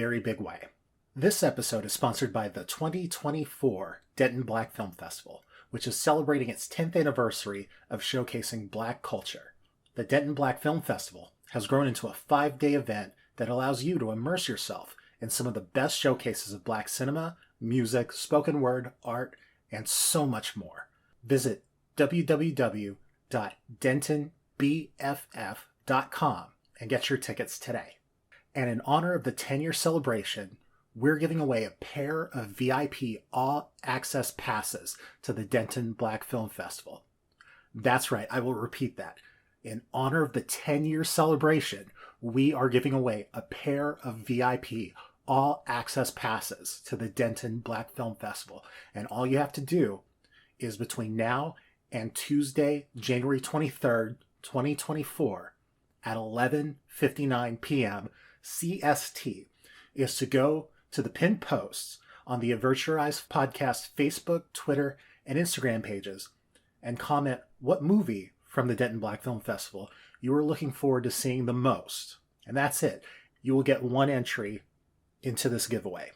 very big way. This episode is sponsored by the 2024 Denton Black Film Festival, which is celebrating its 10th anniversary of showcasing Black culture. The Denton Black Film Festival has grown into a 5-day event that allows you to immerse yourself in some of the best showcases of Black cinema, music, spoken word, art, and so much more. Visit www.dentonbff.com and get your tickets today. And in honor of the 10-year celebration, we're giving away a pair of VIP all-access passes to the Denton Black Film Festival. That's right, I will repeat that. In honor of the 10-year celebration, we are giving away a pair of VIP all-access passes to the Denton Black Film Festival. And all you have to do is between now and Tuesday, January 23rd, 2024, at 11:59 p.m. CST, is to go to the pinned posts on the Avert Your Eyes podcast Facebook, Twitter, and Instagram pages and comment what movie from the Denton Black Film Festival you are looking forward to seeing the most. And that's it. You will get one entry into this giveaway.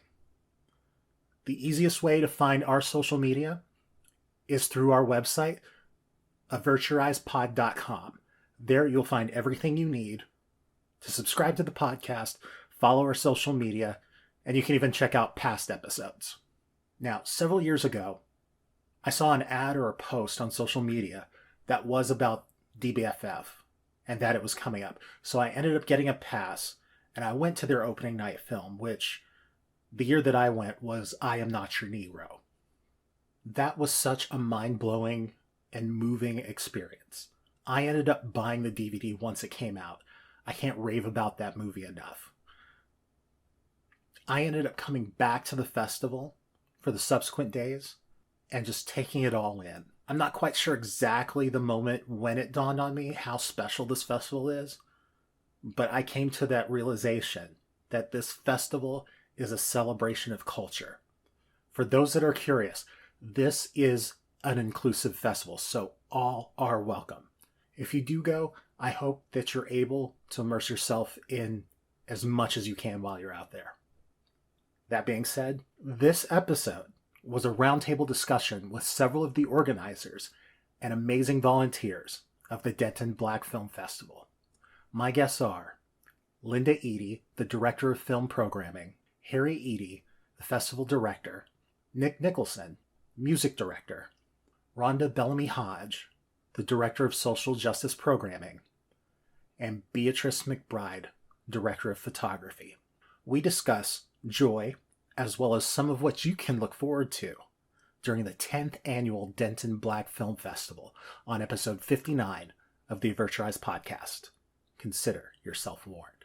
The easiest way to find our social media is through our website, avertyoureyespod.com. There you'll find everything you need to subscribe to the podcast, follow our social media, and you can even check out past episodes. Now, several years ago, I saw an ad or a post on social media that was about DBFF and that it was coming up. So I ended up getting a pass and I went to their opening night film, which the year that I went was I Am Not Your Negro. That was such a mind-blowing and moving experience. I ended up buying the DVD once it came out. I can't rave about that movie enough. I ended up coming back to the festival for the subsequent days and just taking it all in. I'm not quite sure exactly the moment when it dawned on me how special this festival is, but I came to that realization that this festival is a celebration of culture. For those that are curious, this is an inclusive festival, so all are welcome. If you do go, I hope that you're able to immerse yourself in as much as you can while you're out there. That being said, this episode was a roundtable discussion with several of the organizers and amazing volunteers of the Denton Black Film Festival. My guests are Linda Eaddy, the Director of Film Programming, Harry Eaddy, the Festival Director, Nick Nichelson, Music Director, Rhonda Bellamy Hodge, the Director of Social Justice Programming, and Beatrice McBride, Director of Photography. We discuss joy, as well as some of what you can look forward to during the 10th annual Denton Black Film Festival on episode 59 of the Avert Your Eyes podcast. Consider yourself warned.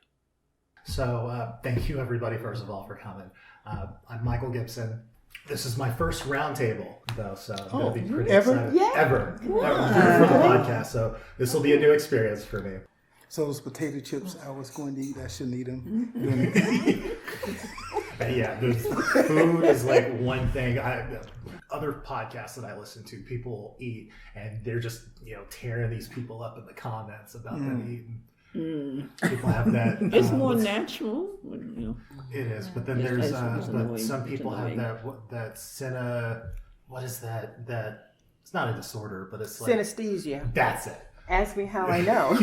So thank you everybody, first of all, for coming. I'm Michael Gibson. This is my first roundtable, though, so I'm going to be pretty excited. Yeah. Ever for the podcast, so this will be a new experience for me. So those potato chips I was going to eat, I shouldn't eat them. Yeah, the food is like one thing. Other podcasts that I listen to, people eat, and they're just tearing these people up in the comments about them eating. People have that. It's more natural. It is, but then there's but some people have that what is that? That it's not a disorder, but it's like synesthesia. That's it. Ask me how I know.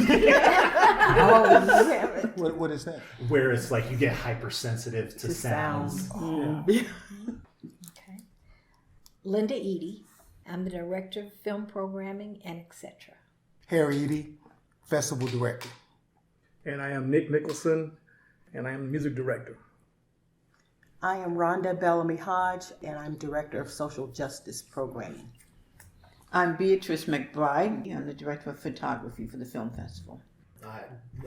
What is that? Where it's like you get hypersensitive to sounds. Okay. Linda Eaddy. I'm the Director of Film Programming and etc. Harry Eaddy, Festival Director. And I am Nick Nichelson, and I am the Music Director. I am Rhonda Bellamy Hodge, and I'm Director of Social Justice Programming. I'm Beatrice McBride. I'm the Director of Photography for the Film Festival.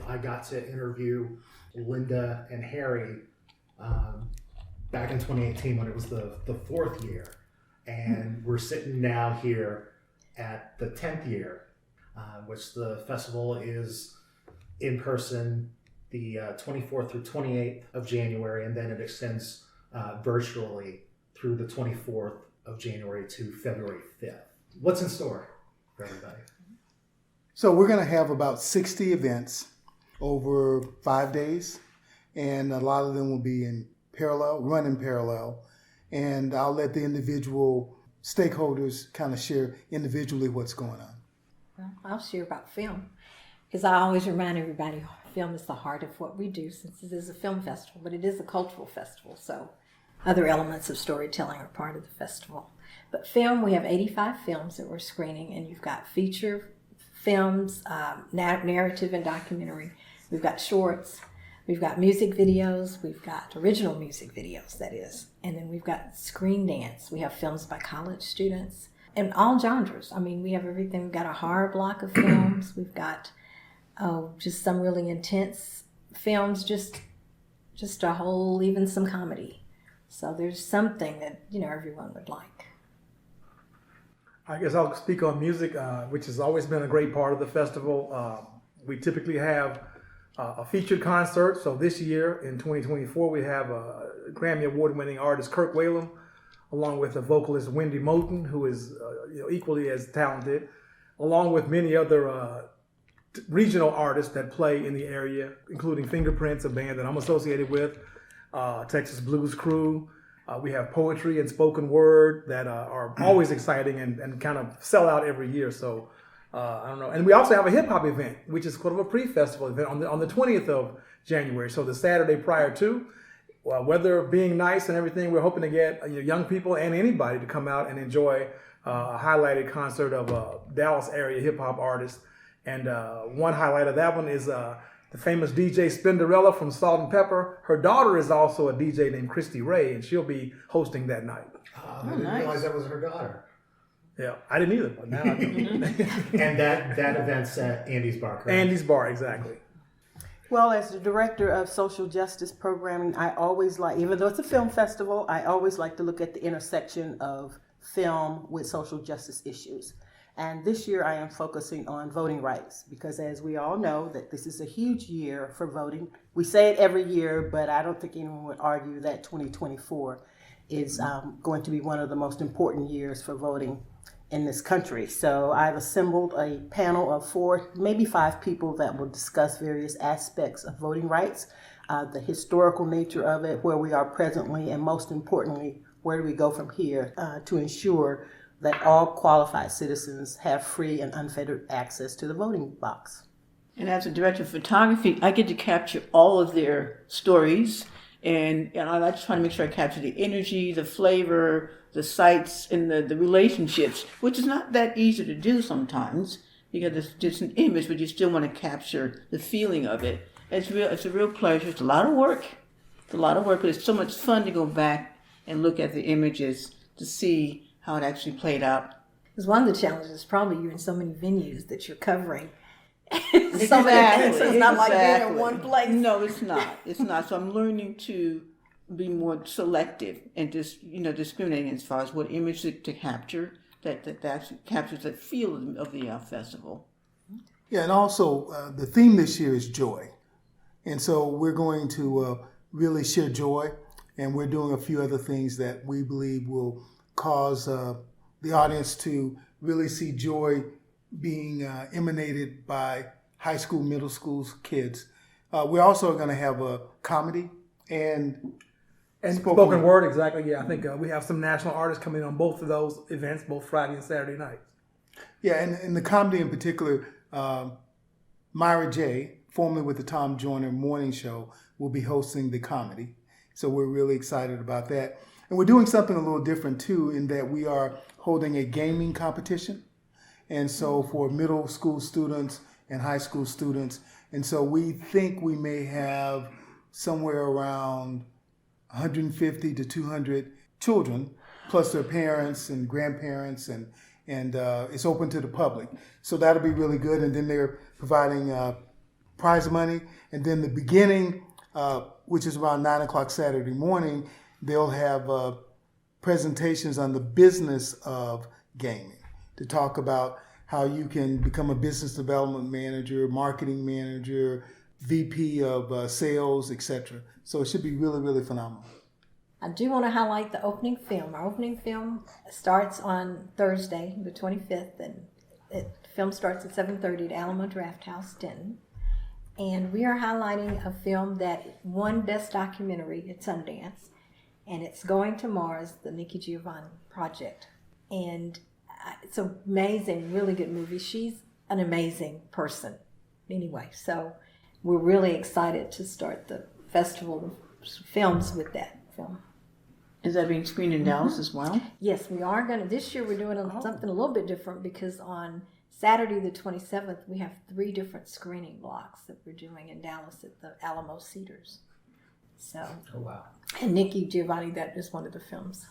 I got to interview Linda and Harry back in 2018 when it was the 4th year. And we're sitting now here at the 10th year, which the festival is in person the 24th through 28th of January, and then it extends virtually through the 24th of January to February 5th. What's in store for everybody? So we're going to have about 60 events over 5 days. and a lot of them will be run in parallel. And I'll let the individual stakeholders kind of share individually what's going on. Well, I'll share about film, because I always remind everybody film is the heart of what we do, since it is a film festival, but it is a cultural festival, so other elements of storytelling are part of the festival. But film, we have 85 films that we're screening, and you've got feature films, narrative and documentary. We've got shorts, we've got music videos, we've got original music videos, that is, and then we've got screen dance. We have films by college students, and all genres. I mean, we have everything. We've got a horror block of films. We've got just some really intense films, just a whole, even some comedy. So there's something that, everyone would like. I guess I'll speak on music, which has always been a great part of the festival. We typically have a featured concert. So this year in 2024, we have a Grammy Award-winning artist Kirk Whalum, along with the vocalist Wendy Moten, who is equally as talented, along with many other regional artists that play in the area, including Fingerprints, a band that I'm associated with, Texas Blues Crew. We have poetry and spoken word that are always exciting and kind of sell out every year. So I don't know. And we also have a hip hop event, which is sort of a pre-festival event on the 20th of January. So the Saturday prior to, weather being nice and everything, we're hoping to get young people and anybody to come out and enjoy a highlighted concert of Dallas area hip hop artists. And one highlight of that one is the famous DJ Spinderella from Salt and Pepper. Her daughter is also a DJ named Christy Ray, and she'll be hosting that night. I didn't realize that was her daughter. Yeah, I didn't either, but now I do. And that event's at Andy's Bar, correct? Andy's Bar, exactly. Well, as the director of social justice programming, I always like, even though it's a film festival, I always like to look at the intersection of film with social justice issues. And this year I am focusing on voting rights, because as we all know that this is a huge year for voting. We say it every year, but I don't think anyone would argue that 2024 is going to be one of the most important years for voting in this country. So I've assembled a panel of 4, maybe 5 people that will discuss various aspects of voting rights, the historical nature of it, where we are presently, and most importantly, where do we go from here to ensure that all qualified citizens have free and unfettered access to the voting box. And as a director of photography, I get to capture all of their stories, and I like to try to make sure I capture the energy, the flavor, the sights, and the relationships, which is not that easy to do sometimes, because it's just an image, but you still want to capture the feeling of it. It's a real pleasure. It's a lot of work. But it's so much fun to go back and look at the images to see how it actually played out. Because one of the challenges is probably you're in so many venues that you're covering. Exactly. So it's not like being in one place. No, it's not. It's not. So I'm learning to be more selective and just, discriminating as far as what image to capture that actually captures the feel of the festival. Yeah, and also the theme this year is joy. And so we're going to really share joy, and we're doing a few other things that we believe will cause the audience to really see joy being emanated by high school, middle school kids. We're also going to have a comedy and spoken word, exactly. Yeah, I think we have some national artists coming on both of those events, both Friday and Saturday nights. Yeah, and the comedy in particular, Myra J., formerly with the Tom Joyner Morning Show, will be hosting the comedy. So we're really excited about that. And we're doing something a little different too, in that we are holding a gaming competition. And so for middle school students and high school students. And so we think we may have somewhere around 150 to 200 children, plus their parents and grandparents, and it's open to the public. So that'll be really good. And then they're providing prize money. And then the beginning, which is around 9 o'clock Saturday morning, they'll have presentations on the business of gaming to talk about how you can become a business development manager, marketing manager, VP of sales, etc. So it should be really, really phenomenal. I do want to highlight the opening film. Our opening film starts on Thursday, the 25th, and the film starts at 7:30 at Alamo Draft House, Denton. And we are highlighting a film that won Best Documentary at Sundance. And it's Going to Mars, the Nikki Giovanni project. And it's an amazing, really good movie. She's an amazing person anyway. So we're really excited to start the Festival of Films with that film. Is that being screened in Dallas as well? Yes, we are going to. This year we're doing something a little bit different because on Saturday the 27th we have 3 different screening blocks that we're doing in Dallas at the Alamo Cedars. So, Oh, wow. and Nikki Giovanni, that is one of the films.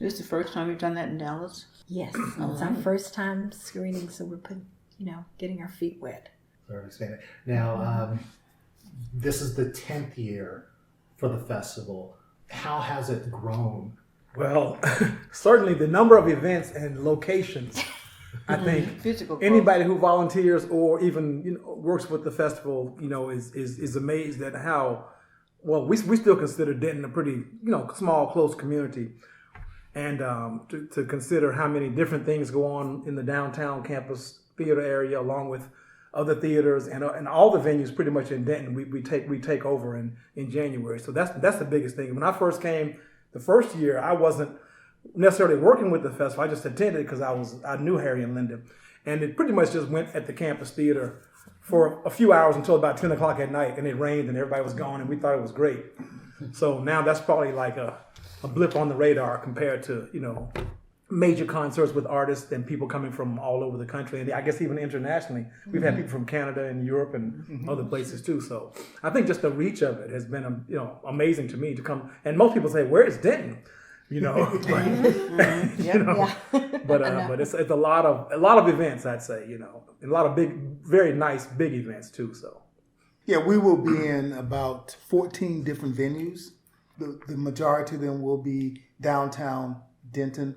Is this the first time you've done that in Dallas? Yes, it's our first time screening, so we're getting our feet wet. Very exciting. Now, this is the 10th year for the festival. How has it grown? Well, certainly the number of events and locations. I think Physical anybody who volunteers or even works with the festival, is amazed at how well we still consider Denton a pretty small, close community, and to consider how many different things go on in the downtown campus theater area, along with other theaters and all the venues pretty much in Denton. We take over in January, so that's the biggest thing. When I first came the first year, I wasn't necessarily working with the festival. I just attended because I knew Harry and Linda, and it pretty much just went at the campus theater for a few hours until about 10 o'clock at night, and it rained and everybody was gone, and we thought it was great. So now that's probably like a blip on the radar compared to major concerts with artists and people coming from all over the country, and I guess even internationally. We've had people from Canada and Europe and other places too. So I think just the reach of it has been amazing to me to come. And most people say, "Where is Denton?" But it's a lot of events, I'd say, and a lot of big, very nice big events too. So Yeah, we will be in about 14 different venues. The majority of them will be downtown Denton.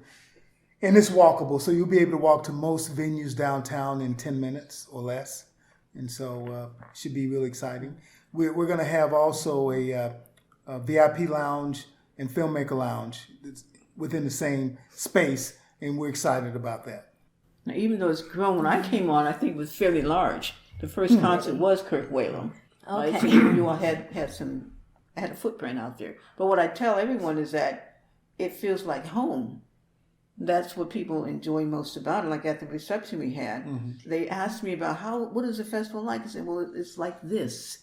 And it's walkable, so you'll be able to walk to most venues downtown in 10 minutes or less. And so it should be really exciting. We're going to have also a VIP lounge and filmmaker lounge within the same space, and we're excited about that. Now, even though it's grown, when I came on, I think it was fairly large. The first concert was Kirk Whalum. Okay. So you all had a footprint out there. But what I tell everyone is that it feels like home. That's what people enjoy most about it. Like at the reception we had, they asked me about what is the festival like? I said, well, it's like this.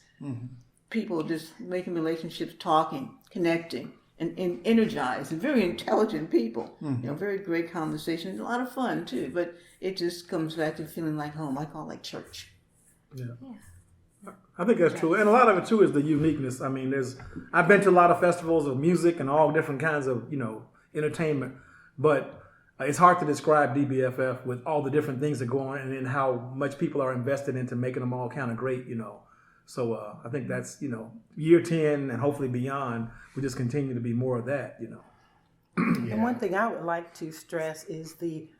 People just making relationships, talking, connecting, and energized, and very intelligent people. Very great conversations, a lot of fun too. But it just comes back to feeling like home. I call it like church. Yeah. I think that's true. And a lot of it too is the uniqueness. I mean, I've been to a lot of festivals of music and all different kinds of, entertainment, but it's hard to describe DBFF with all the different things that go on and then how much people are invested into making them all kind of great, So I think that's, year 10 and hopefully beyond, we just continue to be more of that, And one thing I would like to stress is the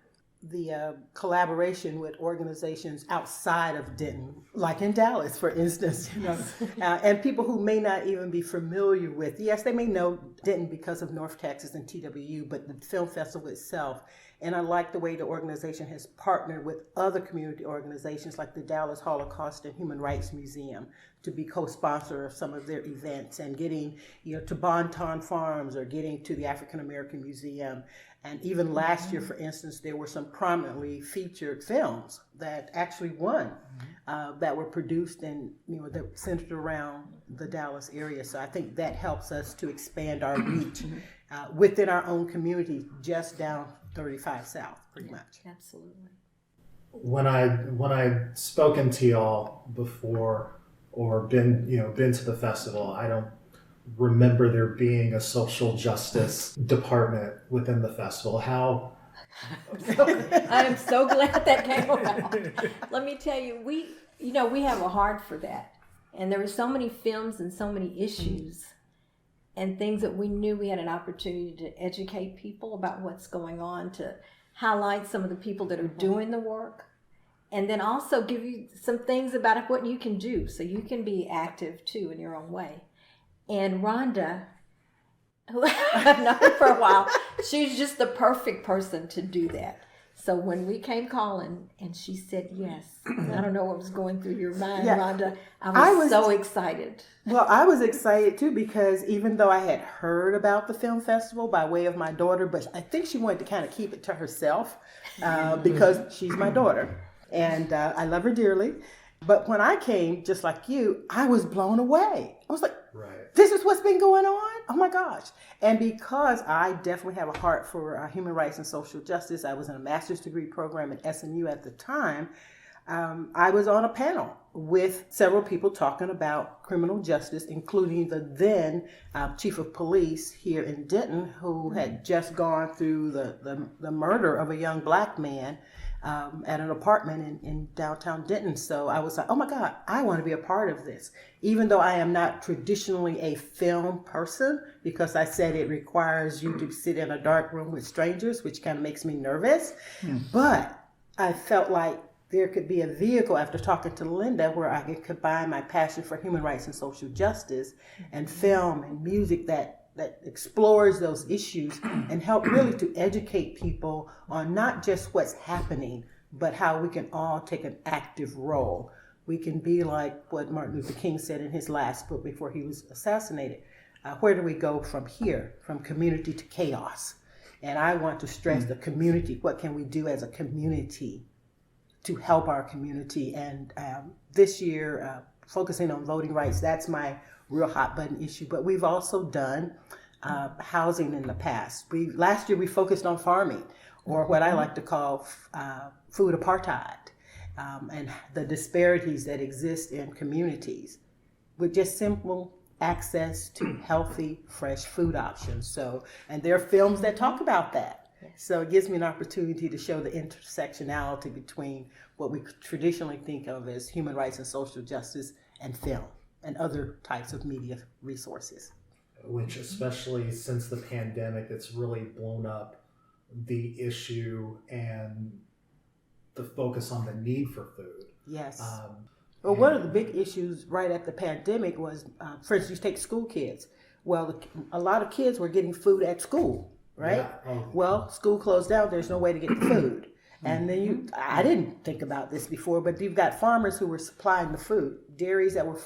collaboration with organizations outside of Denton, like in Dallas, for instance, and people who may not even be familiar with. Yes, they may know Denton because of North Texas and TWU, but the film festival itself. And I like the way the organization has partnered with other community organizations like the Dallas Holocaust and Human Rights Museum to be co-sponsor of some of their events, and getting to Bonton Farms or getting to the African American Museum. And even last year, for instance, there were some prominently featured films that actually won, that were produced and that centered around the Dallas area. So I think that helps us to expand our reach within our own community, just down 35 South, pretty much. Absolutely. When I've spoken to y'all before or been to the festival, I don't remember there being a social justice department within the festival. How? I am so glad that came about. Let me tell you, we have a heart for that. And there were so many films and so many issues and things that we knew we had an opportunity to educate people about what's going on, to highlight some of the people that are doing the work, and then also give you some things about what you can do so you can be active too in your own way. And Rhonda, who I've known for a while, she's just the perfect person to do that. So when we came calling and she said yes, I don't know what was going through your mind, Yeah. Rhonda. I I was was- so excited. Well, I was excited too because even though I had heard about the film festival by way of my daughter, but I think she wanted to kind of keep it to herself because she's my daughter and I love her dearly. But when I came, just like you, I was blown away. I was like, Right. this is what's been going on? Oh my gosh. And because I definitely have a heart for human rights and social justice, I was in a master's degree program at SMU at the time. I was on a panel with several people talking about criminal justice, including the then chief of police here in Denton, who had just gone through the murder of a young black man at an apartment in downtown Denton. So I was like, oh my God, I want to be a part of this. Even though I am not traditionally a film person, because I said it requires you to sit in a dark room with strangers, which kind of makes me nervous. But I felt like there could be a vehicle after talking to Linda where I could combine my passion for human rights and social justice and film and music that explores those issues and help really to educate people on not just what's happening, but how we can all take an active role. We can be like what Martin Luther King said in his last book before he was assassinated. Where do we go from here, from community to chaos? And I want to stress the community. What can we do as a community to help our community? And this year, focusing on voting rights, that's my real hot button issue. But we've also done housing in the past. Last year we focused on farming, or what I like to call food apartheid, and the disparities that exist in communities with just simple access to healthy, fresh food options. So, and there are films that talk about that. So it gives me an opportunity to show the intersectionality between what we traditionally think of as human rights and social justice and film and other types of media resources. Which, especially since the pandemic, it's really blown up the issue and the focus on the need for food. Yes. Well, one of the big issues right at the pandemic was, for instance, you take school kids. Well, a lot of kids were getting food at school, right? Yeah. Oh. Well, school closed down. There's no way to get the food. And then I didn't think about this before, but you've got farmers who were supplying the food, dairies that were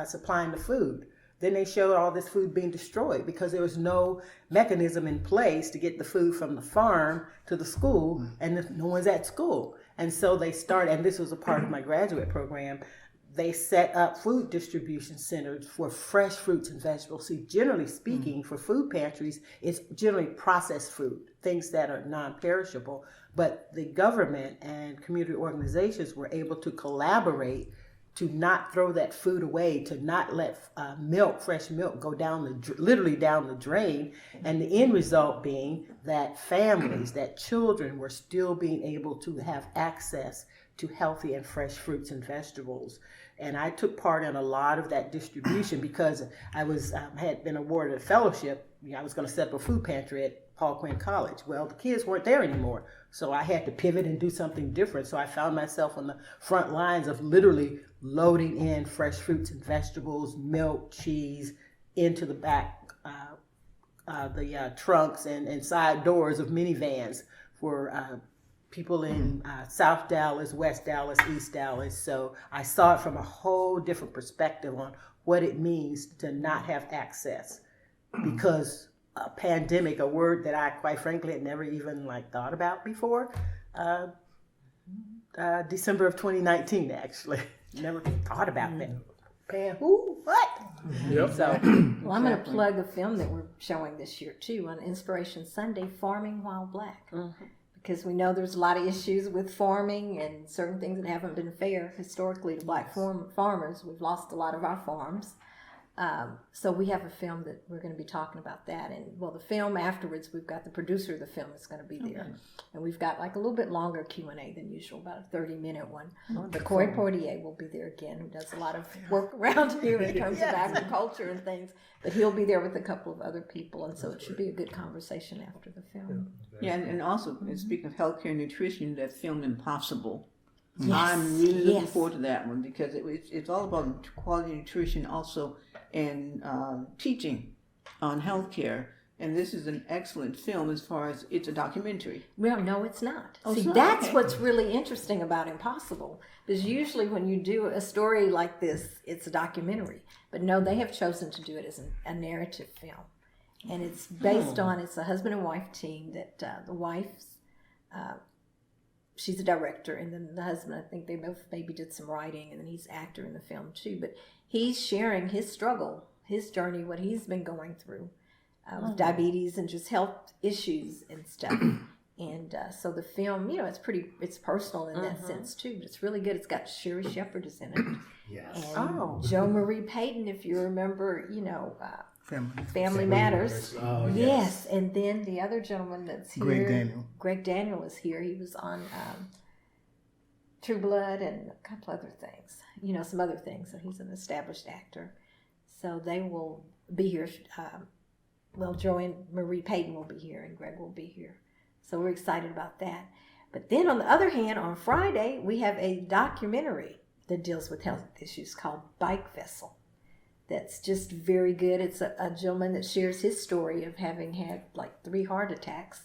supplying the food. Then they showed all this food being destroyed because there was no mechanism in place to get the food from the farm to the school, and no one's at school. And so they started, and this was a part of my graduate program, they set up food distribution centers for fresh fruits and vegetables. See, generally speaking, for food pantries, it's generally processed food, things that are non-perishable. But the government and community organizations were able to collaborate to not throw that food away, to not let fresh milk go literally down the drain. And the end result being that families, that children were still being able to have access to healthy and fresh fruits and vegetables. And I took part in a lot of that distribution because I had been awarded a fellowship. I was going to set up a food pantry at Paul Quinn College. Well, the kids weren't there anymore, so I had to pivot and do something different. So I found myself on the front lines of literally loading in fresh fruits and vegetables, milk, cheese, into the back, the trunks and side doors of minivans for people in South Dallas, West Dallas, East Dallas. So I saw it from a whole different perspective on what it means to not have access, because a pandemic, a word that I quite frankly had never even thought about before. December of 2019, actually. Never thought about that. Who? What? Yep. So, Well, I'm going to plug a film that we're showing this year too on Inspiration Sunday, Farming While Black. Because we know there's a lot of issues with farming and certain things that haven't been fair historically to black farmers. We've lost a lot of our farms. So we have a film that we're going to be talking about that. And well, the film afterwards, we've got the producer of the film is going to be there. Okay. And we've got a little bit longer Q&A than usual, about a 30-minute one. But Corey Portier will be there again, who does a lot of work around here in terms of agriculture and things. But he'll be there with a couple of other people, and so it should be a good conversation after the film. Yeah, and also, speaking of healthcare and nutrition, that film Impossible. Yes. I'm really looking forward to that one because it's all about quality nutrition also and teaching on healthcare. And this is an excellent film as far as it's a documentary. Well, no, it's not. Oh, See, it's not? that's Okay. what's really interesting about Impossible. Because usually when you do a story like this, it's a documentary. But no, they have chosen to do it as a narrative film. And it's based on, it's a husband and wife team that the wife's, she's a director, and then the husband, I think they both maybe did some writing, and then he's actor in the film too. But he's sharing his struggle, his journey, what he's been going through. With diabetes and just health issues and stuff. And so the film, it's personal in that sense too, but it's really good. It's got Sherry Shepherd is in it. Yes. And Joe Marie Payton, if you remember, Family Matters. Oh, yes. And then the other gentleman that's here. Greg Daniel is here. He was on True Blood and a couple other things. Some other things. So he's an established actor. So they will be here. Joe and Marie Payton will be here, and Greg will be here. So we're excited about that. But then on the other hand, on Friday, we have a documentary that deals with health issues called Bike Vessel. That's just very good. It's a gentleman that shares his story of having had like 3 heart attacks.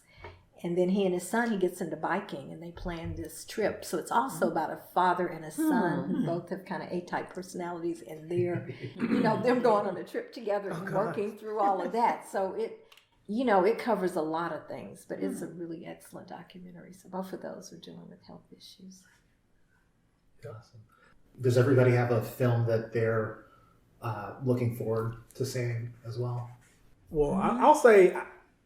And then he and his son, he gets into biking, and they plan this trip. So it's also about a father and a son who both have kind of A-type personalities, and they're, them going on a trip together and working through all of that. So it covers a lot of things, but it's a really excellent documentary. So both of those are dealing with health issues. Awesome. Does everybody have a film that they're looking forward to seeing as well? Well, I'll say,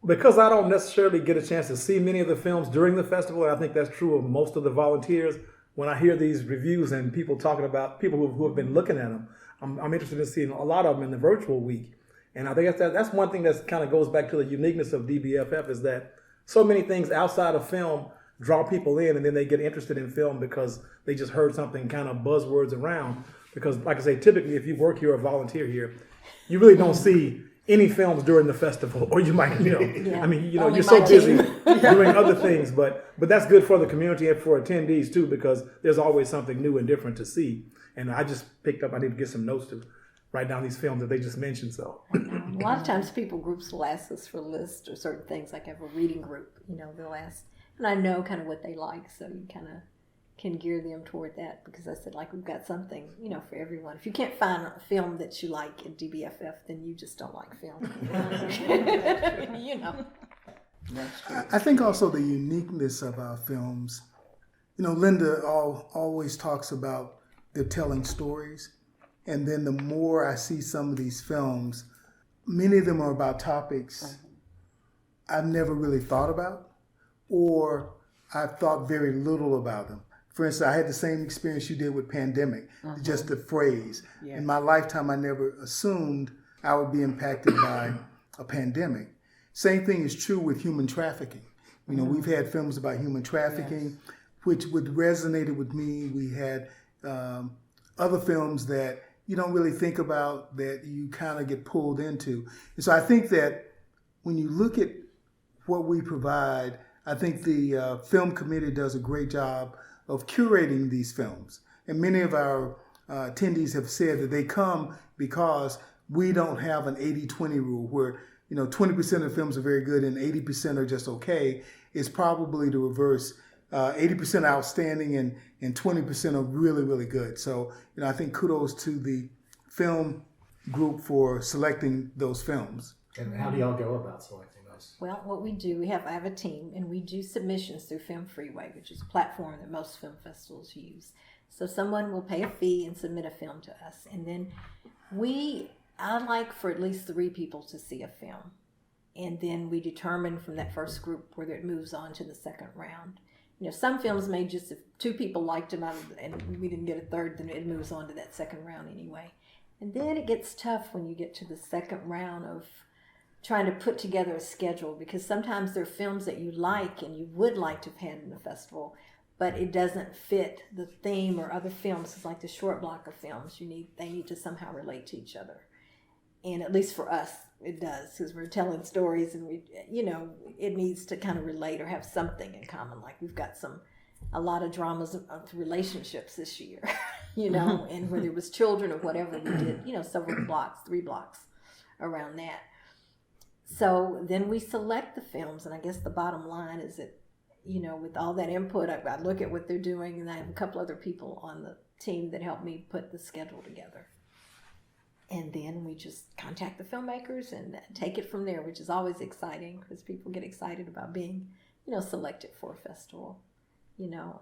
because I don't necessarily get a chance to see many of the films during the festival, and I think that's true of most of the volunteers, when I hear these reviews and people talking about people who have been looking at them, I'm interested in seeing a lot of them in the virtual week. And I think that's one thing that kind of goes back to the uniqueness of DBFF, is that so many things outside of film draw people in, and then they get interested in film because they just heard something kind of buzzwords around. Because, like I say, typically if you work here or volunteer here, you really don't see any films during the festival, or you might, you're so busy doing other things, but that's good for the community and for attendees too, because there's always something new and different to see. And I just picked up, I need to get some notes to write down these films that they just mentioned. So a lot of times groups will ask us for lists or certain things, like I have a reading group, they'll ask, and I know kind of what they like, so you kind of can gear them toward that, because I said, like, we've got something, for everyone. If you can't find a film that you like at DBFF, then you just don't like film. That's true. I think also the uniqueness of our films, Linda always talks about they're telling stories. And then the more I see some of these films, many of them are about topics I've never really thought about, or I've thought very little about them. For instance, I had the same experience you did with pandemic, just the phrase. Yes. In my lifetime, I never assumed I would be impacted by a pandemic. Same thing is true with human trafficking. We've had films about human trafficking, which would resonated with me. We had other films that you don't really think about, that you kind of get pulled into. And so I think that when you look at what we provide, I think the film committee does a great job of curating these films. And many of our attendees have said that they come because we don't have an 80-20 rule where 20% of the films are very good and 80% are just okay. It's probably the reverse. 80% outstanding and 20% are really, really good. So, I think kudos to the film group for selecting those films. And how do y'all go about selecting those? Well, what we do, I have a team, and we do submissions through Film Freeway, which is a platform that most film festivals use. So someone will pay a fee and submit a film to us. And then I like for at least 3 people to see a film. And then we determine from that first group whether it moves on to the second round. Some films may just, if 2 people liked them and we didn't get a third, then it moves on to that second round anyway. And then it gets tough when you get to the second round of trying to put together a schedule, because sometimes there are films that you like and you would like to have had in the festival, but it doesn't fit the theme or other films. It's like the short block of films. They need to somehow relate to each other. And at least for us, it does, because we're telling stories and it needs to kind of relate or have something in common. Like we've got a lot of dramas of relationships this year, and where there was children or whatever, we did, several blocks, 3 blocks around that. So then we select the films, and I guess the bottom line is that, with all that input, I look at what they're doing, and I have a couple other people on the team that help me put the schedule together. And then we just contact the filmmakers and take it from there, which is always exciting because people get excited about being, selected for a festival.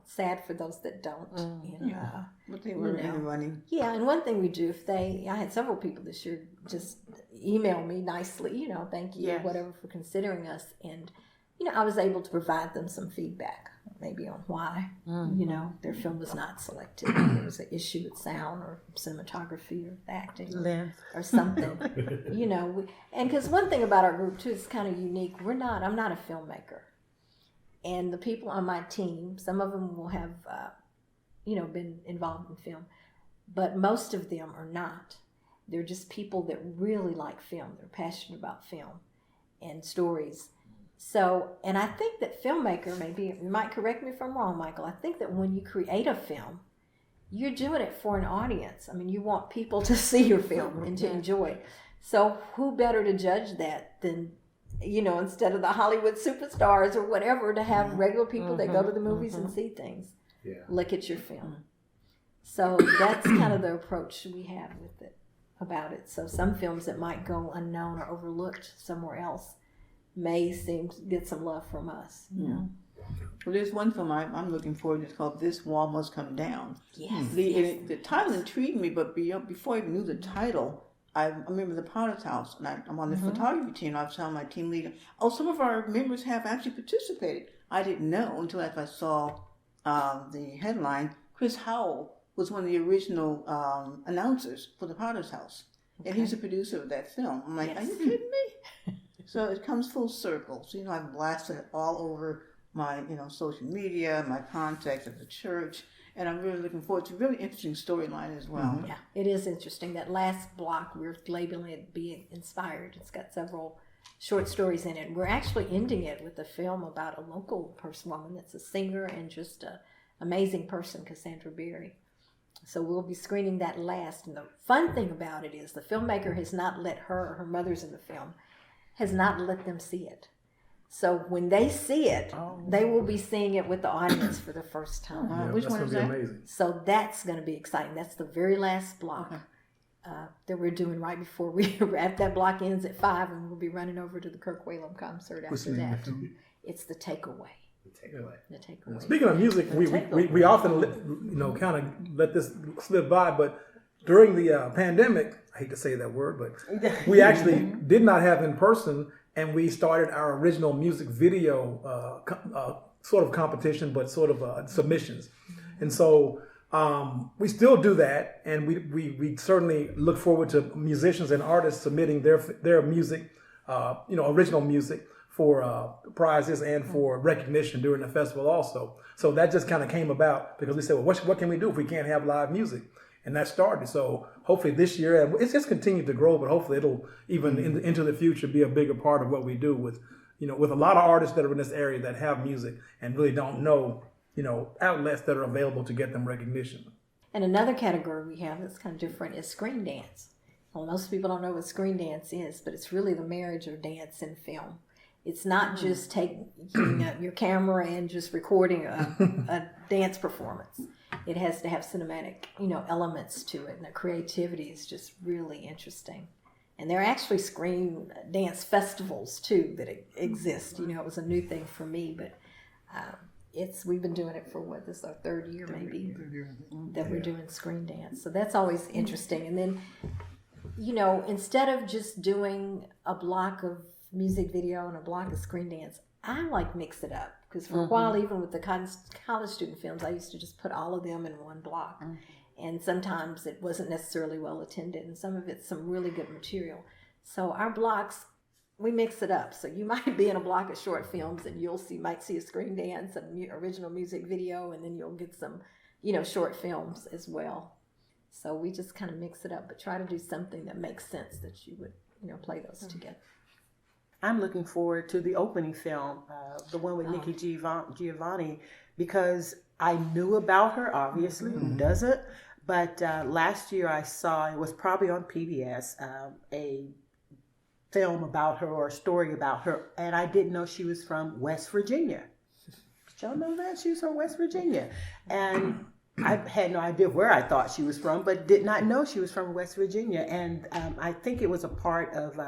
Sad for those that don't. But they were in the running. Yeah, and one thing we do, I had several people this year just email me nicely, thank you, Yes. whatever, for considering us. And, I was able to provide them some feedback, maybe on why, their film was not selected. There was an issue with sound or cinematography or acting or something, And because one thing about our group, too, is kind of unique. I'm not a filmmaker. And the people on my team, some of them will have, been involved in film, but most of them are not. They're just people that really like film. They're passionate about film and stories. So, and I think that filmmaker, maybe you might correct me if I'm wrong, Michael, I think that when you create a film, you're doing it for an audience. I mean, you want people to see your film and to enjoy it. So who better to judge that than instead of the Hollywood superstars or whatever, to have regular people that go to the movies and see things, look at your film. So that's kind of the approach we have with it, about it. So some films that might go unknown or overlooked somewhere else may seem to get some love from us, Well, there's one film I'm looking forward to. It's called This Wall Must Come Down. Yes. The title intrigued me, but before I even knew the title, I remember the Potter's House, and I'm on the photography team. I was telling my team leader, some of our members have actually participated. I didn't know until after I saw the headline. Chris Howell was one of the original announcers for the Potter's House, and he's a producer of that film. I'm like, Are you kidding me? So it comes full circle. So, I've blasted it all over my, social media, my contacts at the church. And I'm really looking forward to a really interesting storyline as well. Yeah, it is interesting. That last block, we're labeling it Being Inspired. It's got several short stories in it. We're actually ending it with a film about a local woman that's a singer and just an amazing person, Cassandra Berry. So we'll be screening that last. And the fun thing about it is the filmmaker has not let her mother's in the film, has not let them see it. So when they see it, they will be seeing it with the audience for the first time. Which one is that? Amazing. So that's going to be exciting. That's the very last block that we're doing right before that block ends at 5, and we'll be running over to the Kirk Whalum concert after that. It's The Takeaway. The Takeaway. Speaking of music, we often kind of let this slip by, but during the pandemic, I hate to say that word, but we actually did not have in person. And we started our original music video sort of competition, but sort of submissions. And so we still do that, and we certainly look forward to musicians and artists submitting their music, original music, for prizes and for recognition during the festival also. So that just kind of came about because we said, well, what can we do if we can't have live music? And that started. So hopefully this year, and it's just continued to grow, but hopefully it'll even into the future be a bigger part of what we do with a lot of artists that are in this area that have music and really don't know, outlets that are available to get them recognition. And another category we have that's kind of different is screen dance. Well, most people don't know what screen dance is, but it's really the marriage of dance and film. It's not just taking your camera and just recording a dance performance. It has to have cinematic, elements to it, and the creativity is just really interesting. And there are actually screen dance festivals too that exist. It was a new thing for me, but we've been doing it for this is our third year maybe that we're doing screen dance. So that's always interesting. And then, instead of just doing a block of music video and a block of screen dance, I like mix it up. Because for a while, even with the college student films, I used to just put all of them in one block. And sometimes it wasn't necessarily well attended, and some of it's some really good material. So our blocks, we mix it up. So you might be in a block of short films, and might see a screen dance and original music video, and then you'll get some, short films as well. So we just kind of mix it up, but try to do something that makes sense that you would, play those together. I'm looking forward to the opening film, the one with Nikki Giovanni, because I knew about her, obviously, who doesn't? But last year I saw, it was probably on PBS, a film about her or a story about her, and I didn't know she was from West Virginia. Did y'all know that? She was from West Virginia. And I had no idea where I thought she was from, but did not know she was from West Virginia. And I think it was a part of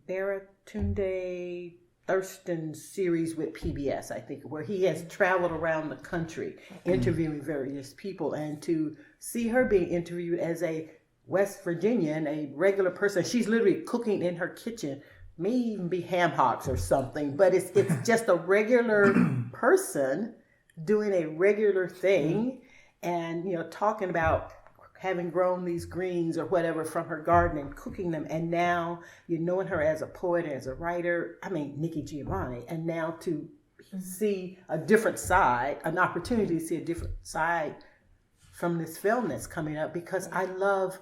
Baratunde Thurston's series with PBS, I think, where he has traveled around the country interviewing various people. And to see her being interviewed as a West Virginian, a regular person, she's literally cooking in her kitchen, may even be ham hocks or something, but it's just a regular person doing a regular thing, and talking about having grown these greens or whatever from her garden and cooking them, and now knowing her as a poet, as a writer, Nikki Giovanni, and now to see a different side, an opportunity to see a different side from this film that's coming up, because I love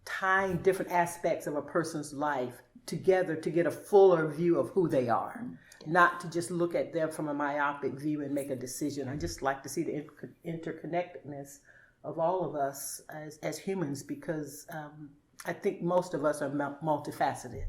tying different aspects of a person's life together to get a fuller view of who they are, not to just look at them from a myopic view and make a decision. I just like to see the interconnectedness of all of us as humans, because I think most of us are multifaceted,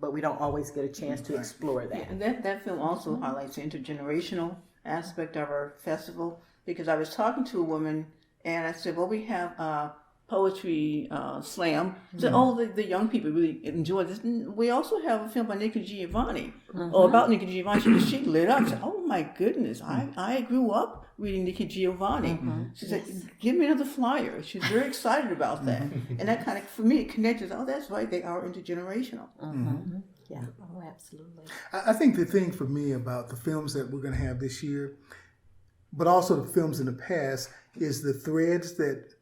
but we don't always get a chance to explore that. Yeah, and that film also highlights the intergenerational aspect of our festival, because I was talking to a woman and I said, well, we have poetry slam. So, the young people really enjoy this. And we also have a film by Nikki Giovanni, or about Nikki Giovanni. She lit up. She said, oh my goodness, I grew up reading Nikki Giovanni. She said, give me another flyer. She's very excited about that. And that kind of, for me, it connected. Oh, that's right, they are intergenerational. Yeah, oh, absolutely. I think the thing for me about the films that we're going to have this year, but also the films in the past, is the threads that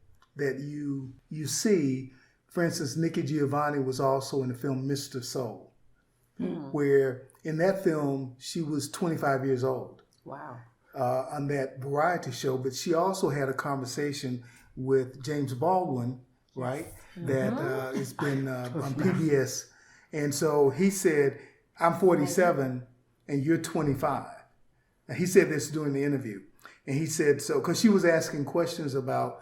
you see. For instance, Nikki Giovanni was also in the film Mr. Soul, where in that film she was 25 years old. Wow. On that variety show, but she also had a conversation with James Baldwin, right? That has been on PBS. And so he said, I'm 47 and you're 25. And he said this during the interview. And he said, so, because she was asking questions about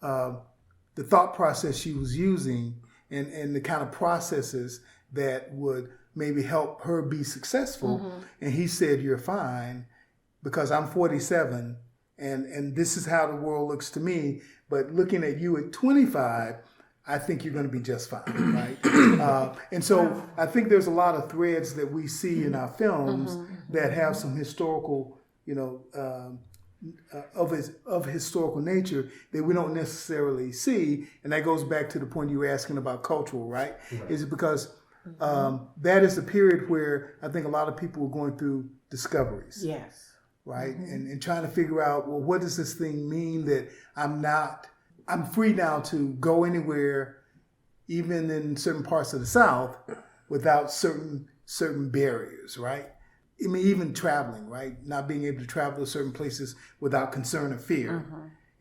the thought process she was using and the kind of processes that would maybe help her be successful. And he said, you're fine, because I'm 47 and this is how the world looks to me. But looking at you at 25, I think you're going to be just fine, right? And so I think there's a lot of threads that we see in our films that have some historical, of historical nature that we don't necessarily see. And that goes back to the point you were asking about cultural, right? Is it because that is a period where I think a lot of people are going through discoveries. Yes. Right? And trying to figure out, well, what does this thing mean that I'm free now to go anywhere, even in certain parts of the South, without certain barriers, right? I mean, even traveling, right? Not being able to travel to certain places without concern or fear.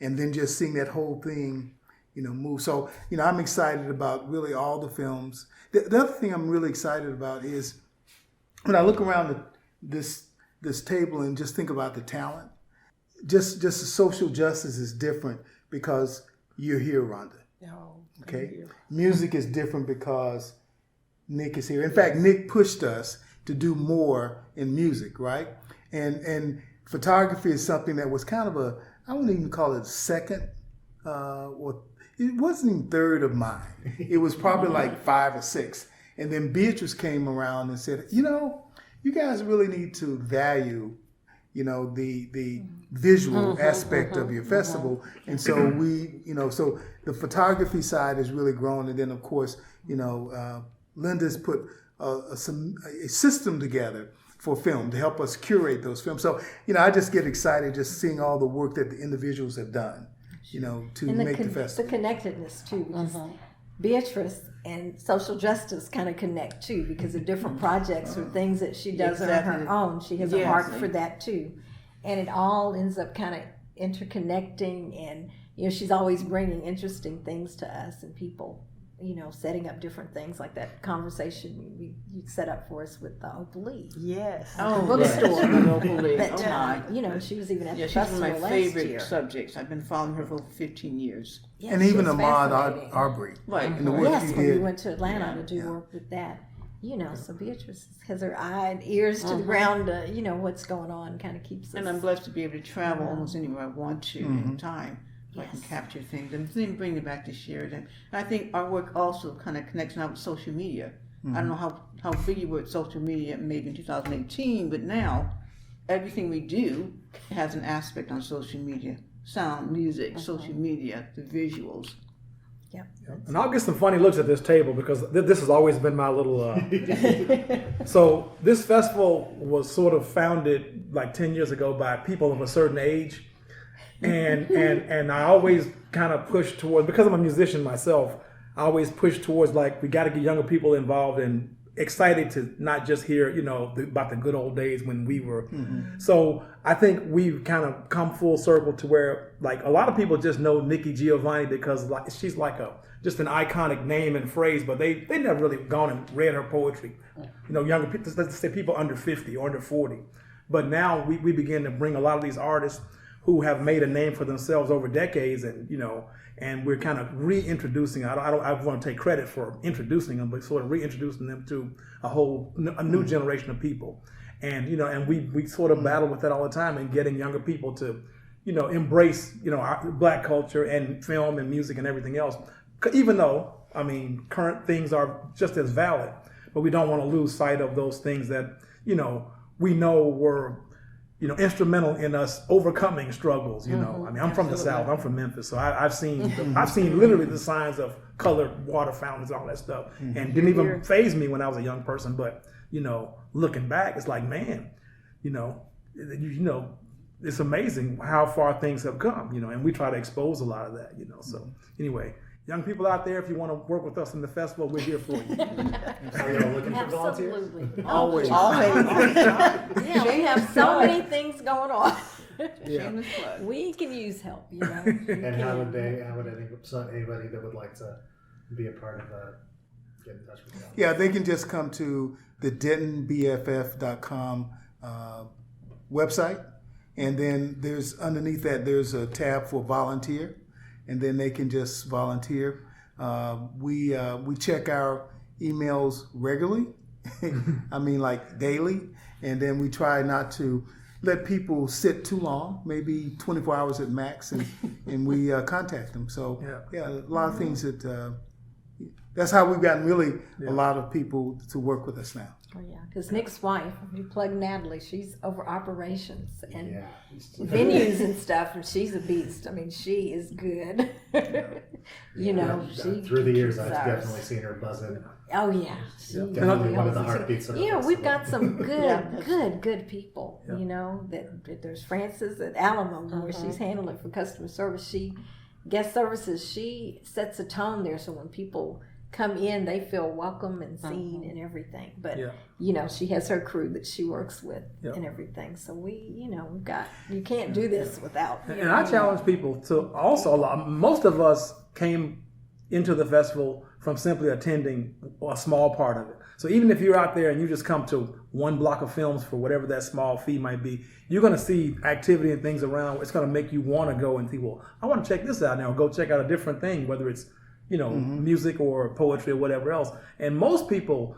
And then just seeing that whole thing, move. So, I'm excited about really all the films. The other thing I'm really excited about is when I look around this table and just think about the talent, just the social justice is different because you're here, Rhonda. Okay? Music is different because Nick is here. In fact, Nick pushed us to do more in music, right? And photography is something that was kind of I wouldn't even call it second, or it wasn't even third of mine. It was probably like 5 or 6. And then Beatrice came around and said, you guys really need to value, the visual aspect of your festival. And so we, so the photography side has really grown. And then, of course, Linda's put a system together for film to help us curate those films. So, I just get excited just seeing all the work that the individuals have done, to make the festival. The connectedness, too, because Beatrice and social justice kind of connect too, because of different projects or things that she does on her own. She has a heart for that too, and it all ends up kind of interconnecting. And she's always bringing interesting things to us and people setting up different things like that conversation you set up for us with Opal Lee. Yes. The bookstore. That, she was even at the she's one festival of my last favorite year. subjects. I've been following her for over 15 years. Yeah, And she even was Ahmad fascinating. Arbery. Right. And the work Yes, he when we did. went to Atlanta to do work with that. So Beatrice has her eye and ears to the ground, what's going on, kind of keeps us. And I'm blessed to be able to travel almost anywhere I want to in time. So I can Yes. capture things and then bring it back to Sheridan. And I think our work also kind of connects now with social media. I don't know how big you were at social media maybe in 2018, but now everything we do has an aspect on social media. Sound, music, social media, the visuals. Yep. And I'll get some funny looks at this table because this has always been my little. So this festival was sort of founded like 10 years ago by people of a certain age, and I always kind of push towards, because I'm a musician myself, I always push towards like we got to get younger people involved and excited to not just hear about the good old days when we were. So I think we've kind of come full circle to where like a lot of people just know Nikki Giovanni because like she's like just an iconic name and phrase, but they never really gone and read her poetry. Younger people, let's say people under 50 or under 40. But now we begin to bring a lot of these artists who have made a name for themselves over decades, and we're kind of reintroducing. I want to take credit for introducing them, but sort of reintroducing them to a new generation of people. And and we sort of battle with that all the time, and getting younger people to embrace our Black culture and film and music and everything else. Even though current things are just as valid, but we don't want to lose sight of those things that we know were instrumental in us overcoming struggles. I'm from the South. I'm from Memphis, so I've seen literally the signs of colored water fountains, all that stuff, and didn't even faze me when I was a young person. But looking back, it's like, man, it's amazing how far things have come. And we try to expose a lot of that. So anyway. Young people out there, if you want to work with us in the festival, we're here for you. Are you all looking for volunteers? Absolutely. Always. Yeah, we have so many things going on. Shameless plug. We can use help, And how would anybody that would like to be a part of that get in touch with you? Yeah, they can just come to the DentonBFF.com website, and then underneath that there's a tab for volunteer. And then they can just volunteer. We check our emails regularly, like daily, and then we try not to let people sit too long, maybe 24 hours at max, and we contact them. So a lot of things that's how we've gotten really a lot of people to work with us now. Oh yeah, because Nick's wife, we plug Natalie, she's over operations and venues and stuff, and she's a beast. She is good. She through the years, I've ours. definitely seen her buzzing. Oh yeah, Definitely one of the heartbeats of the festival. we've got some good people. That there's Frances at Alamo where she's handling it for customer service. Guest services. She sets a tone there, so when people come in, they feel welcome and seen and everything. But she has her crew that she works with and everything. So we've got, you can't do this without. And I challenge people to also, most of us came into the festival from simply attending a small part of it. So even if you're out there and you just come to one block of films for whatever that small fee might be, you're going to see activity and things around. It's going to make you want to go and think, well, I want to check this out now. Go check out a different thing, whether it's music or poetry or whatever else. And most people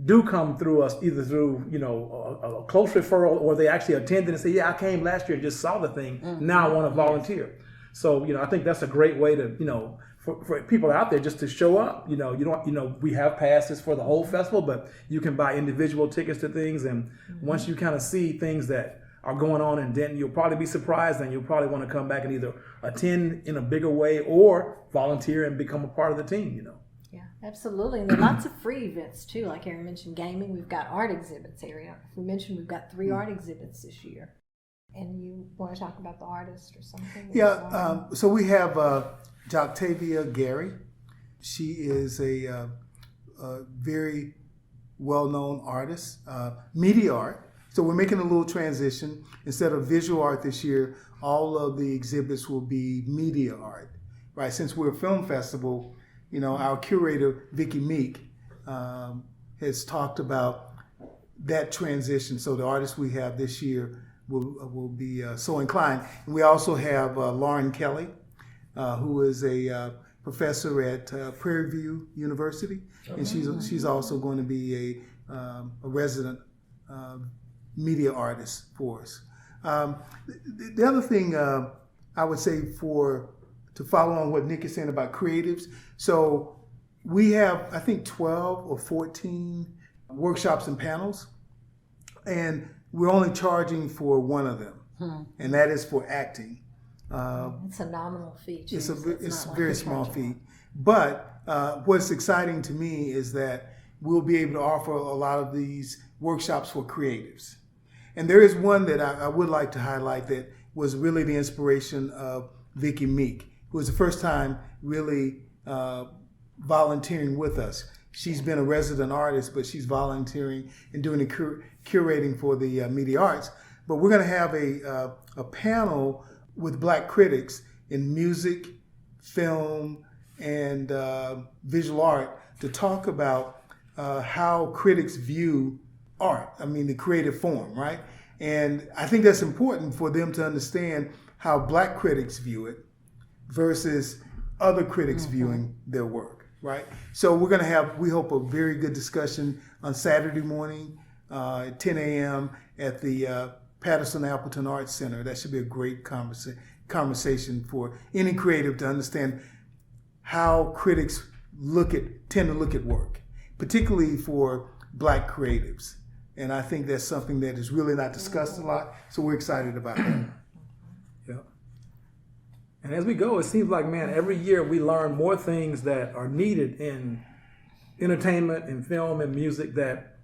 do come through us either through, a close referral, or they actually attended and say, yeah, I came last year and just saw the thing. Now I want to volunteer. So, I think that's a great way to, for people out there just to show up. We have passes for the whole festival, but you can buy individual tickets to things. And once you kind of see things that are going on in Denton, you'll probably be surprised, and you'll probably want to come back and either attend in a bigger way or volunteer and become a part of the team, Yeah, absolutely. And there are lots of free events too. Like Aaron mentioned, gaming. We've got art exhibits area. We mentioned we've got 3 art exhibits this year. And you want to talk about the artist or something? Yeah, so we have Joctavia Gary. She is a very well-known artist, media art. So we're making a little transition. Instead of visual art this year, all of the exhibits will be media art, right? Since we're a film festival, our curator, Vicki Meek, has talked about that transition. So the artists we have this year will be so inclined. And we also have Lauren Kelly, who is a professor at Prairie View University, and she's also going to be a resident media artist for us. The other thing I would say to follow on what Nick is saying about creatives, so we have, I think, 12 or 14 workshops and panels, and we're only charging for one of them, and that is for acting. It's a nominal fee. It's a very small fee. But what's exciting to me is that we'll be able to offer a lot of these workshops for creatives. And there is one that I would like to highlight that was really the inspiration of Vicki Meek, who was the first time really volunteering with us. She's been a resident artist, but she's volunteering and doing the curating for the media arts. But we're going to have a panel with Black critics in music, film, and visual art to talk about how critics view art, the creative form, right? And I think that's important for them to understand how Black critics view it versus other critics viewing their work, right? So we're going to have, we hope, a very good discussion on Saturday morning at 10 a.m. at the Patterson-Appleton Arts Center. That should be a great conversation for any creative to understand how critics tend to look at work, particularly for Black creatives. And I think that's something that is really not discussed a lot, so we're excited about that. Yeah. And as we go, it seems like, man, every year we learn more things that are needed in entertainment and film and music that,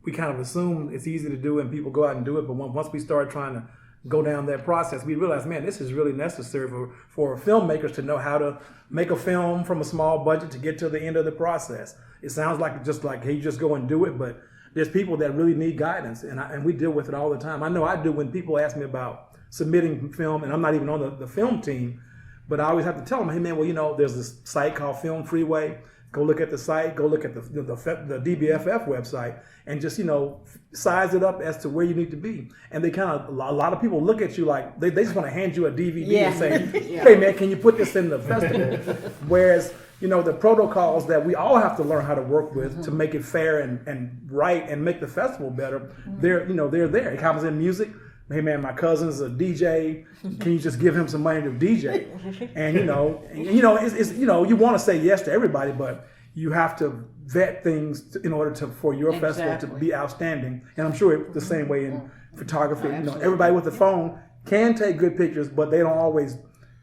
we kind of assume it's easy to do and people go out and do it. But once we start trying to go down that process, we realize, man, this is really necessary for filmmakers to know how to make a film from a small budget to get to the end of the process. It sounds like hey, you just go and do it, but there's people that really need guidance, and we deal with it all the time. I know I do when people ask me about submitting film, and I'm not even on the film team, but I always have to tell them, hey man, well, there's this site called Film Freeway. Go look at the site, go look at the DBFF website, and just, size it up as to where you need to be. And they a lot of people look at you like, they just want to hand you a DVD and say, hey man, can you put this in the festival? Whereas, the protocols that we all have to learn how to work with to make it fair and right and make the festival better, they're there. It comes in music. Hey man, my cousin's a DJ. Can you just give him some money to DJ? And it's you want to say yes to everybody, but you have to vet things in order for your festival to be outstanding. And I'm sure it's the same way in photography. Everybody with a phone can take good pictures, but they don't always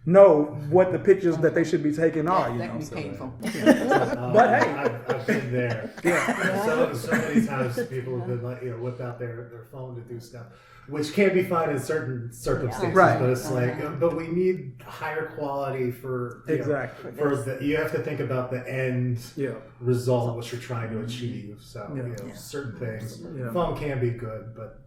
know what the pictures that they should be taking are. That can be painful. But hey, I've been there. So many times people have been whip out their phone to do stuff, which can be fine in certain circumstances. Right. But it's but we need higher quality for exactly. You have to think about the end result, what you're trying to achieve. So certain things, phone can be good, but.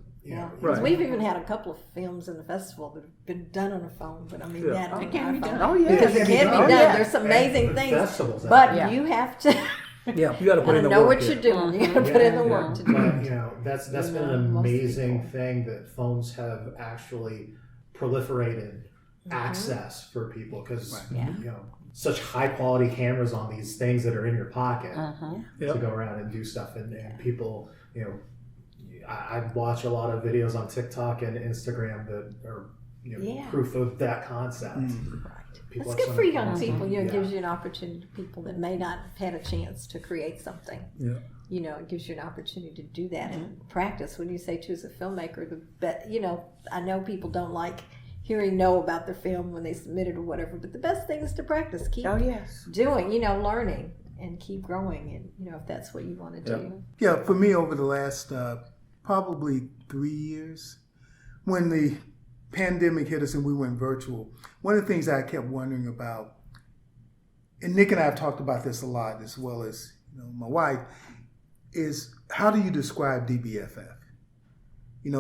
Right. We've even had a couple of films in the festival that have been done on a phone, but that it can be done. Oh yeah, because it can be done. There's some amazing things, but you have to. You got to put in the work. Know what you're doing. You got to put in the work to do it. But that's been an amazing thing that phones have actually proliferated access for people because such high quality cameras on these things that are in your pocket to go around and do stuff and people I watch a lot of videos on TikTok and Instagram that are proof of that concept. It's good for young people. It gives you an opportunity to people that may not have had a chance to create something. It gives you an opportunity to do that and practice. When you say to as a filmmaker, I know people don't like hearing no about their film when they submit it or whatever, but the best thing is to practice. Keep doing, learning and keep growing, and if that's what you want to do. Yeah, for me over the last probably 3 years, when the pandemic hit us and we went virtual, one of the things I kept wondering about, and Nick and I have talked about this a lot as well as my wife, is how do you describe DBFF?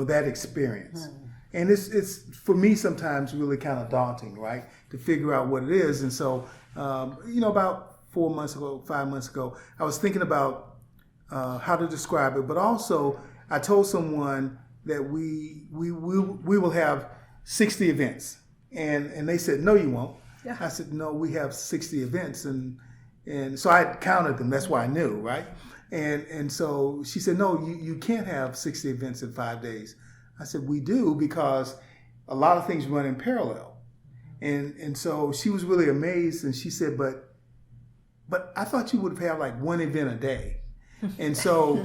That experience. And it's for me sometimes really kind of daunting, right, to figure out what it is. And so, about 4 months ago, 5 months ago, I was thinking about how to describe it, but also I told someone that we will have 60 events, and they said, no, you won't. Yeah. I said, no, we have 60 events, and so I counted them. That's why I knew, right? And so she said, no, you can't have 60 events in 5 days. I said, we do, because a lot of things run in parallel. And so she was really amazed, and she said, but I thought you would have like one event a day. And so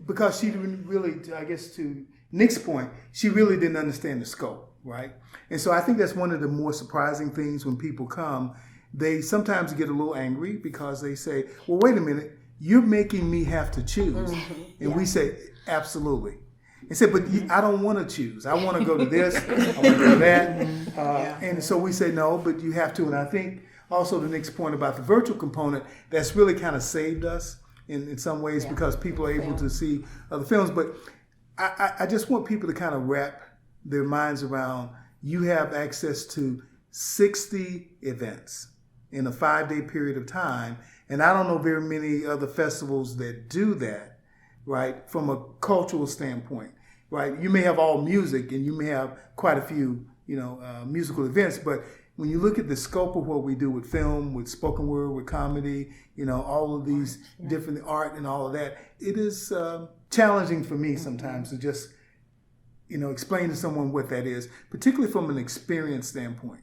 because she didn't really, I guess to Nick's point, she really didn't understand the scope, right? And so I think that's one of the more surprising things when people come. They sometimes get a little angry because they say, well, wait a minute, you're making me have to choose. And we say, absolutely. And said, but I don't want to choose. I want to go to this, I want to go to that. And so we say, no, but you have to. And I think also the next point about the virtual component, that's really kind of saved us in some ways because people are able to see other films. But I just want people to kind of wrap their minds around, you have access to 60 events in a 5-day period of time. And I don't know very many other festivals that do that, right, from a cultural standpoint, right? You may have all music and you may have quite a few, musical events, but when you look at the scope of what we do with film, with spoken word, with comedy, all of these different art and all of that, it is challenging for me sometimes to just, explain to someone what that is, particularly from an experience standpoint.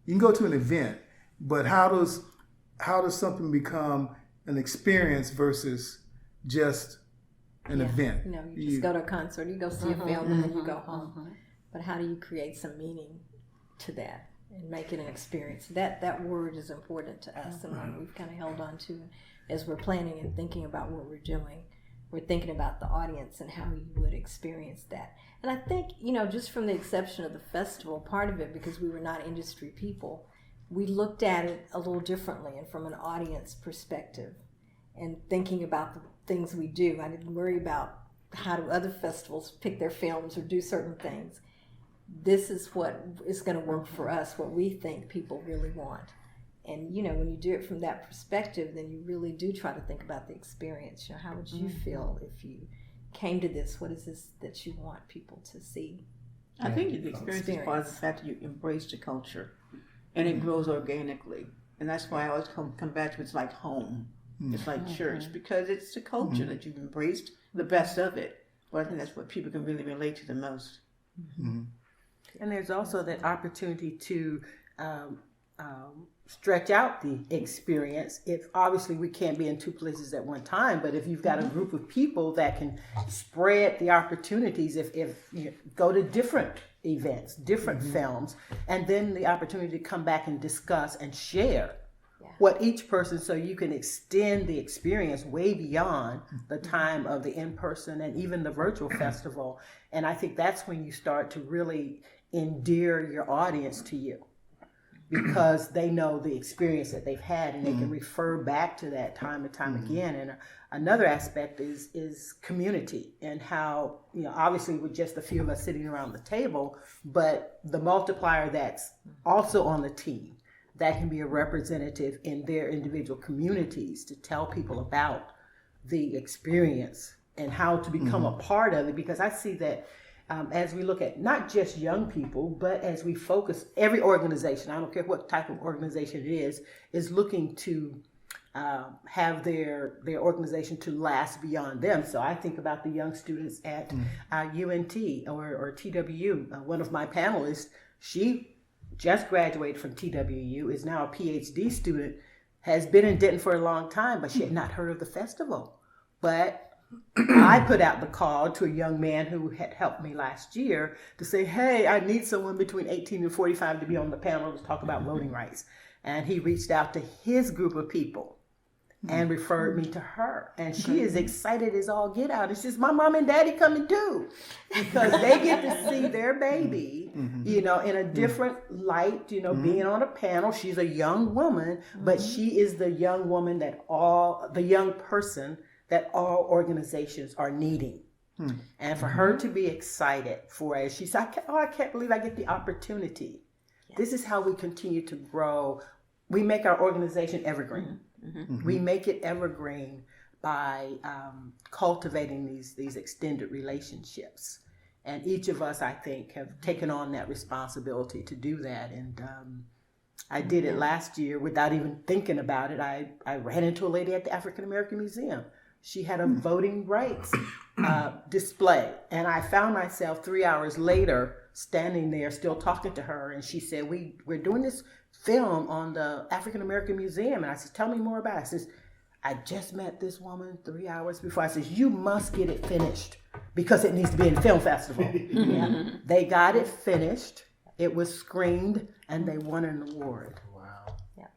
You can go to an event, but how does something become an experience versus just an event? You just go to a concert, you go see a film, and then you go home. But how do you create some meaning to that and make it an experience? That word is important to us, and one we've kind of held on to as we're planning and thinking about what we're doing. We're thinking about the audience and how you would experience that. And I think, just from the exception of the festival, part of it, because we were not industry people, we looked at it a little differently and from an audience perspective and thinking about the things we do. I didn't worry about how do other festivals pick their films or do certain things. This is what is going to work for us, what we think people really want. And, when you do it from that perspective, then you really do try to think about the experience. How would you feel if you came to this? What is this that you want people to see? I think the experience is part of the fact that you embrace the culture, and it grows organically. And that's why I always come back to it's like home. It's like church, because it's the culture that you've embraced, the best of it. But I think that's what people can really relate to the most. And there's also that opportunity to stretch out the experience. If obviously we can't be in two places at one time, but if you've got a group of people that can spread the opportunities, if you go to different events, different films, and then the opportunity to come back and discuss and share what each person, so you can extend the experience way beyond the time of the in-person and even the virtual festival. And I think that's when you start to really endear your audience to you, because they know the experience that they've had and they can refer back to that time and time again. And another aspect is community, and how, obviously with just a few of us sitting around the table, but the multiplier that's also on the team that can be a representative in their individual communities to tell people about the experience and how to become a part of it. Because I see that as we look at not just young people, but as we focus, every organization, I don't care what type of organization it is looking to have their organization to last beyond them. So I think about the young students at UNT or TWU. One of my panelists, she just graduated from TWU, is now a PhD student, has been in Denton for a long time, but she had not heard of the festival. But I put out the call to a young man who had helped me last year to say, hey, I need someone between 18 and 45 to be on the panel to talk about voting rights. And he reached out to his group of people and referred me to her. And she is excited as all get out. It's just, my mom and daddy coming too. Because they get to see their baby, in a different light, being on a panel. She's a young woman, but she is the young woman the young person that all organizations are needing. And for her to be excited for it, she said, I can't believe I get the opportunity. This is how we continue to grow we make our organization evergreen. We make it evergreen by cultivating these extended relationships. And each of us, I think, have taken on that responsibility to do that. And I did it last year without even thinking about it. I ran into a lady at the African American Museum. She had a voting rights display. And I found myself 3 hours later standing there still talking to her. And she said, we're doing this film on the African American Museum. And I said, tell me more about it. I says, I just met this woman 3 hours before. I says, you must get it finished because it needs to be in the film festival. Yeah. They got it finished. It was screened and they won an award. Wow. Yeah,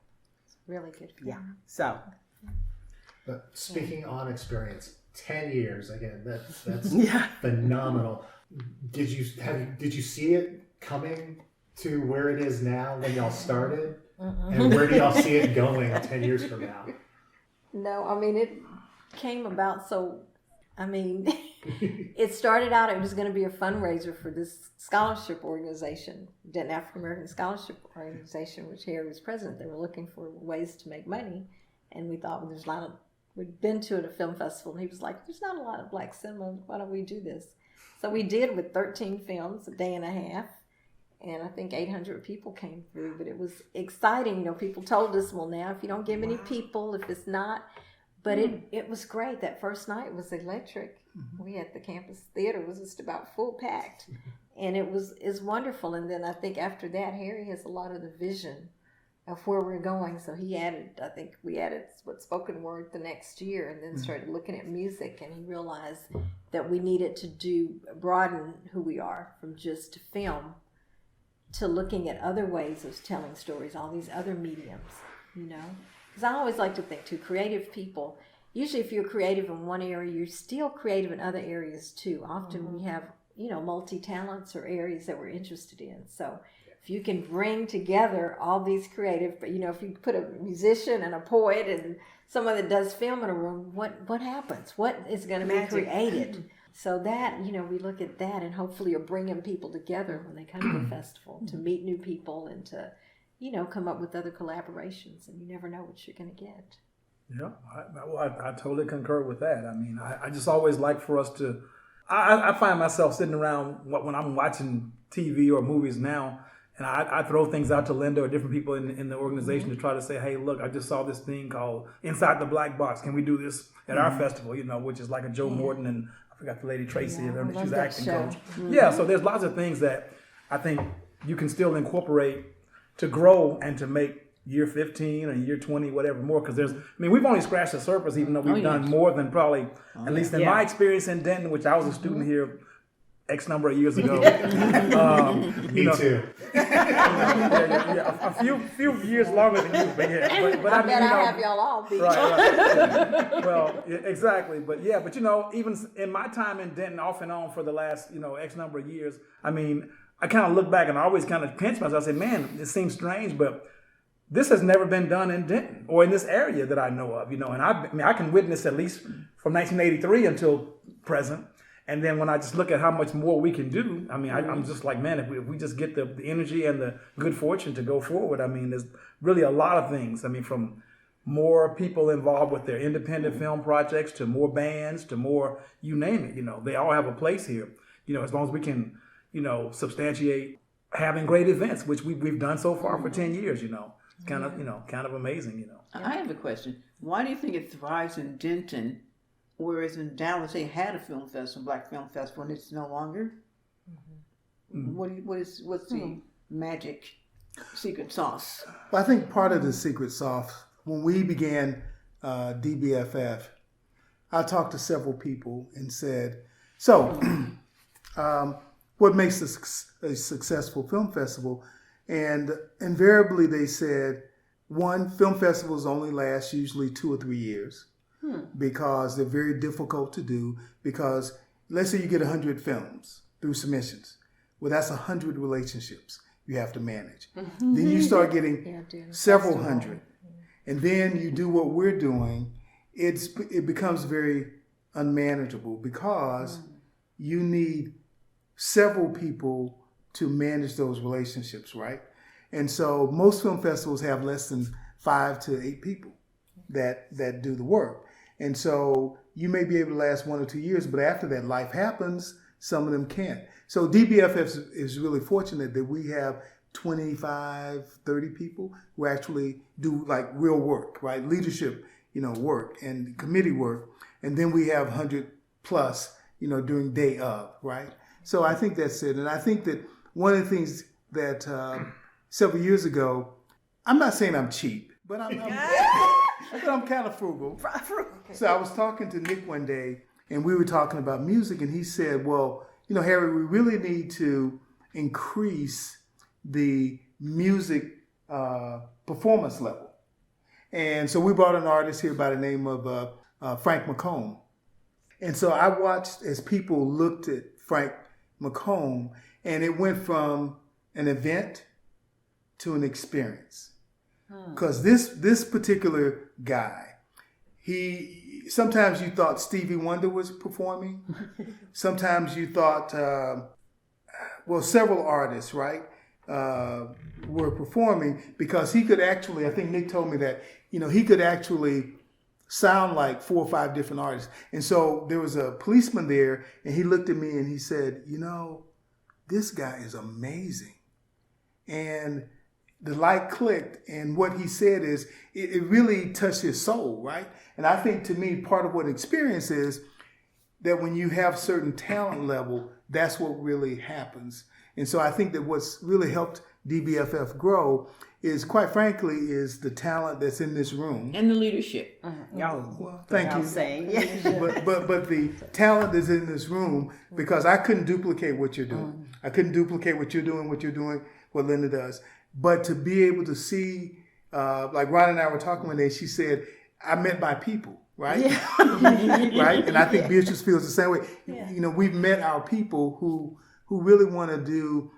it's really good film. Yeah. So. But speaking on experience, 10 years, again, that's Yeah. phenomenal. Did you see it coming to where it is now when y'all started? And where do y'all see it going 10 years from now? No, I mean, it came about it started out, it was going to be a fundraiser for this scholarship organization, Denton African American Scholarship Organization, which Harry was president. They were looking for ways to make money. And we thought, well, we'd been to a film festival, and he was like, there's not a lot of black cinema. Why don't we do this? So we did with 13 films, a day and a half. And I think 800 people came through, but it was exciting. You know, people told us, well, now if you don't get many people, if it's not, but it was great. That first night was electric. We had the campus theater was just about full packed, and it's wonderful. And then I think after that, Harry has a lot of the vision of where we're going. So we added spoken word the next year, and then started looking at music, and he realized that we needed to broaden who we are from just film to looking at other ways of telling stories, all these other mediums, you know? Because I always like to think, too, creative people, usually if you're creative in one area, you're still creative in other areas, too. Often we have, multi-talents or areas that we're interested in. So if you can bring together all these creative, if you put a musician and a poet and someone that does film in a room, what happens? What is going to be created? So that, we look at that, and hopefully you're bringing people together when they come to the festival to meet new people and to, come up with other collaborations, and you never know what you're going to get. Yeah, I totally concur with that. I mean, I just always like for us to, I find myself sitting around when I'm watching TV or movies now, and I throw things out to Linda or different people in the organization to try to say, hey, look, I just saw this thing called Inside the Black Box. Can we do this at our festival, which is like a Joe Morton and I forgot the lady Tracy, she's the acting coach. Yeah, so there's lots of things that I think you can still incorporate to grow and to make year 15 or year 20, whatever more, because we've only scratched the surface, even though we've done more than probably, at least in my experience in Denton, which I was a student here X number of years ago. Me too. A few years longer than you, but I bet I have y'all all beat. Right. Well, yeah, exactly. But even in my time in Denton, off and on for the last X number of years, I kind of look back and I always kind of pinch myself. I say, man, it seems strange, but this has never been done in Denton or in this area that I know of. And I can witness at least from 1983 until present. And then when I just look at how much more we can do, I'm just like, man, if we just get the energy and the good fortune to go forward, there's really a lot of things. From more people involved with their independent film projects to more bands to more, you name it, they all have a place here. As long as we can, substantiate having great events, which we've done so far for 10 years, It's kind of amazing, I have a question. Why do you think it thrives in Denton, whereas in Dallas they had a film festival, Black Film Festival, and it's no longer? What's the magic secret sauce? Well, I think part of the secret sauce, when we began DBFF, I talked to several people and said, so what makes a successful film festival? And invariably they said, one, film festivals only last usually 2 or 3 years. Because they're very difficult to do, because let's say you get 100 films through submissions. Well, that's 100 relationships you have to manage. Then you start getting several hundred. And then you do what we're doing, it becomes very unmanageable because you need several people to manage those relationships, right? And so most film festivals have less than 5 to 8 people that do the work. And so you may be able to last 1 or 2 years, but after that, life happens. Some of them can't. So DBFF is really fortunate that we have 25, 30 people who actually do like real work, right? Leadership, work and committee work. And then we have 100 plus, during day of, right? So I think that's it. And I think that one of the things that several years ago, I'm not saying I'm cheap, but I'm kind of frugal. So I was talking to Nick one day, and we were talking about music, and he said, well, Harry, we really need to increase the music performance level. And so we brought an artist here by the name of Frank McComb. And so I watched as people looked at Frank McComb, and it went from an event to an experience. Because this particular guy, sometimes you thought Stevie Wonder was performing. Sometimes you thought, several artists, right, were performing, because he could actually, I think Nick told me that, he could actually sound like 4 or 5 different artists. And so there was a policeman there, and he looked at me and he said, this guy is amazing. And the light clicked, and what he said is, it really touched his soul, right? And I think, to me, part of what experience is that when you have certain talent level, that's what really happens. And so I think that what's really helped DBFF grow is, quite frankly, is the talent that's in this room. And the leadership. Well, thank you. Saying. But the talent is in this room, because I couldn't duplicate what you're doing. I couldn't duplicate what you're doing, what Linda does. But to be able to see, like Rhonda and I were talking one day, she said, I met my people, right? Yeah. Right? And I think Beatrice feels the same way. Yeah. We've met our people who really want to do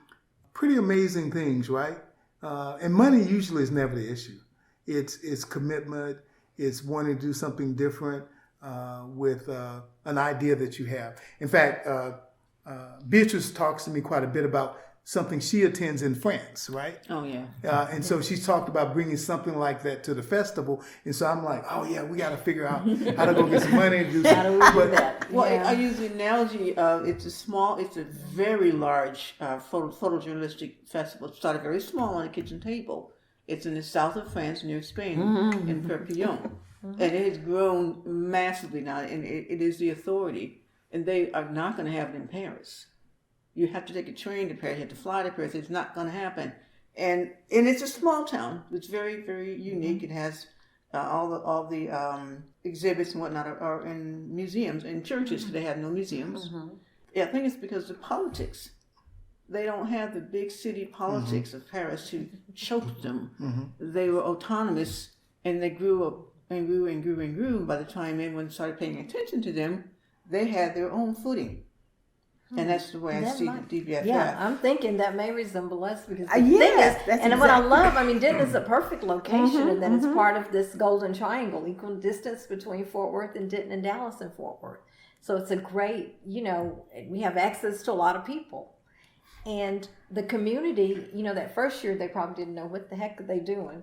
pretty amazing things, right? And money usually is never the issue. It's commitment. It's wanting to do something different with an idea that you have. In fact, Beatrice talks to me quite a bit about something she attends in France, right? Oh, yeah. And so she's talked about bringing something like that to the festival. And so I'm like, oh, yeah, we got to figure out how to go get some money and do something. How do we do that? Well, Yeah. I use the analogy of it's a very large photojournalistic festival. It started very small on a kitchen table. It's in the south of France, near Spain, in Perpignan. And it has grown massively now, and it is the authority. And they are not going to have it in Paris. You have to take a train to Paris. You have to fly to Paris. It's not going to happen. And it's a small town. It's very, very unique. It has all the exhibits and whatnot are in museums and churches. They have no museums. Yeah, I think it's because of politics. They don't have the big city politics of Paris to choke them. They were autonomous, and they grew up and grew and grew and grew. By the time anyone started paying attention to them, they had their own footing. And that's the way I see the DBFF. Yeah, I'm thinking that may resemble us, because the yes, thing is, and what I love, Denton is a perfect location, and then it's part of this golden triangle, equal distance between Fort Worth and Denton and Dallas and Fort Worth. So it's a great, we have access to a lot of people. And the community, that first year they probably didn't know what the heck are they doing.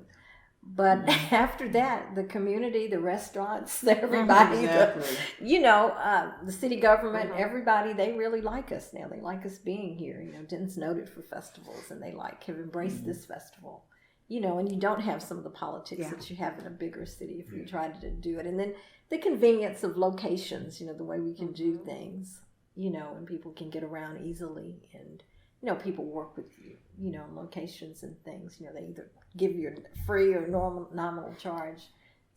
But after that, the community, the restaurants, everybody, the city government, everybody, they really like us now. They like us being here. Denton's noted for festivals, and they have embraced this festival. And you don't have some of the politics that you have in a bigger city if you try to do it. And then the convenience of locations, the way we can do things, and people can get around easily, and people work with you, locations and things. They either give you a free or nominal charge.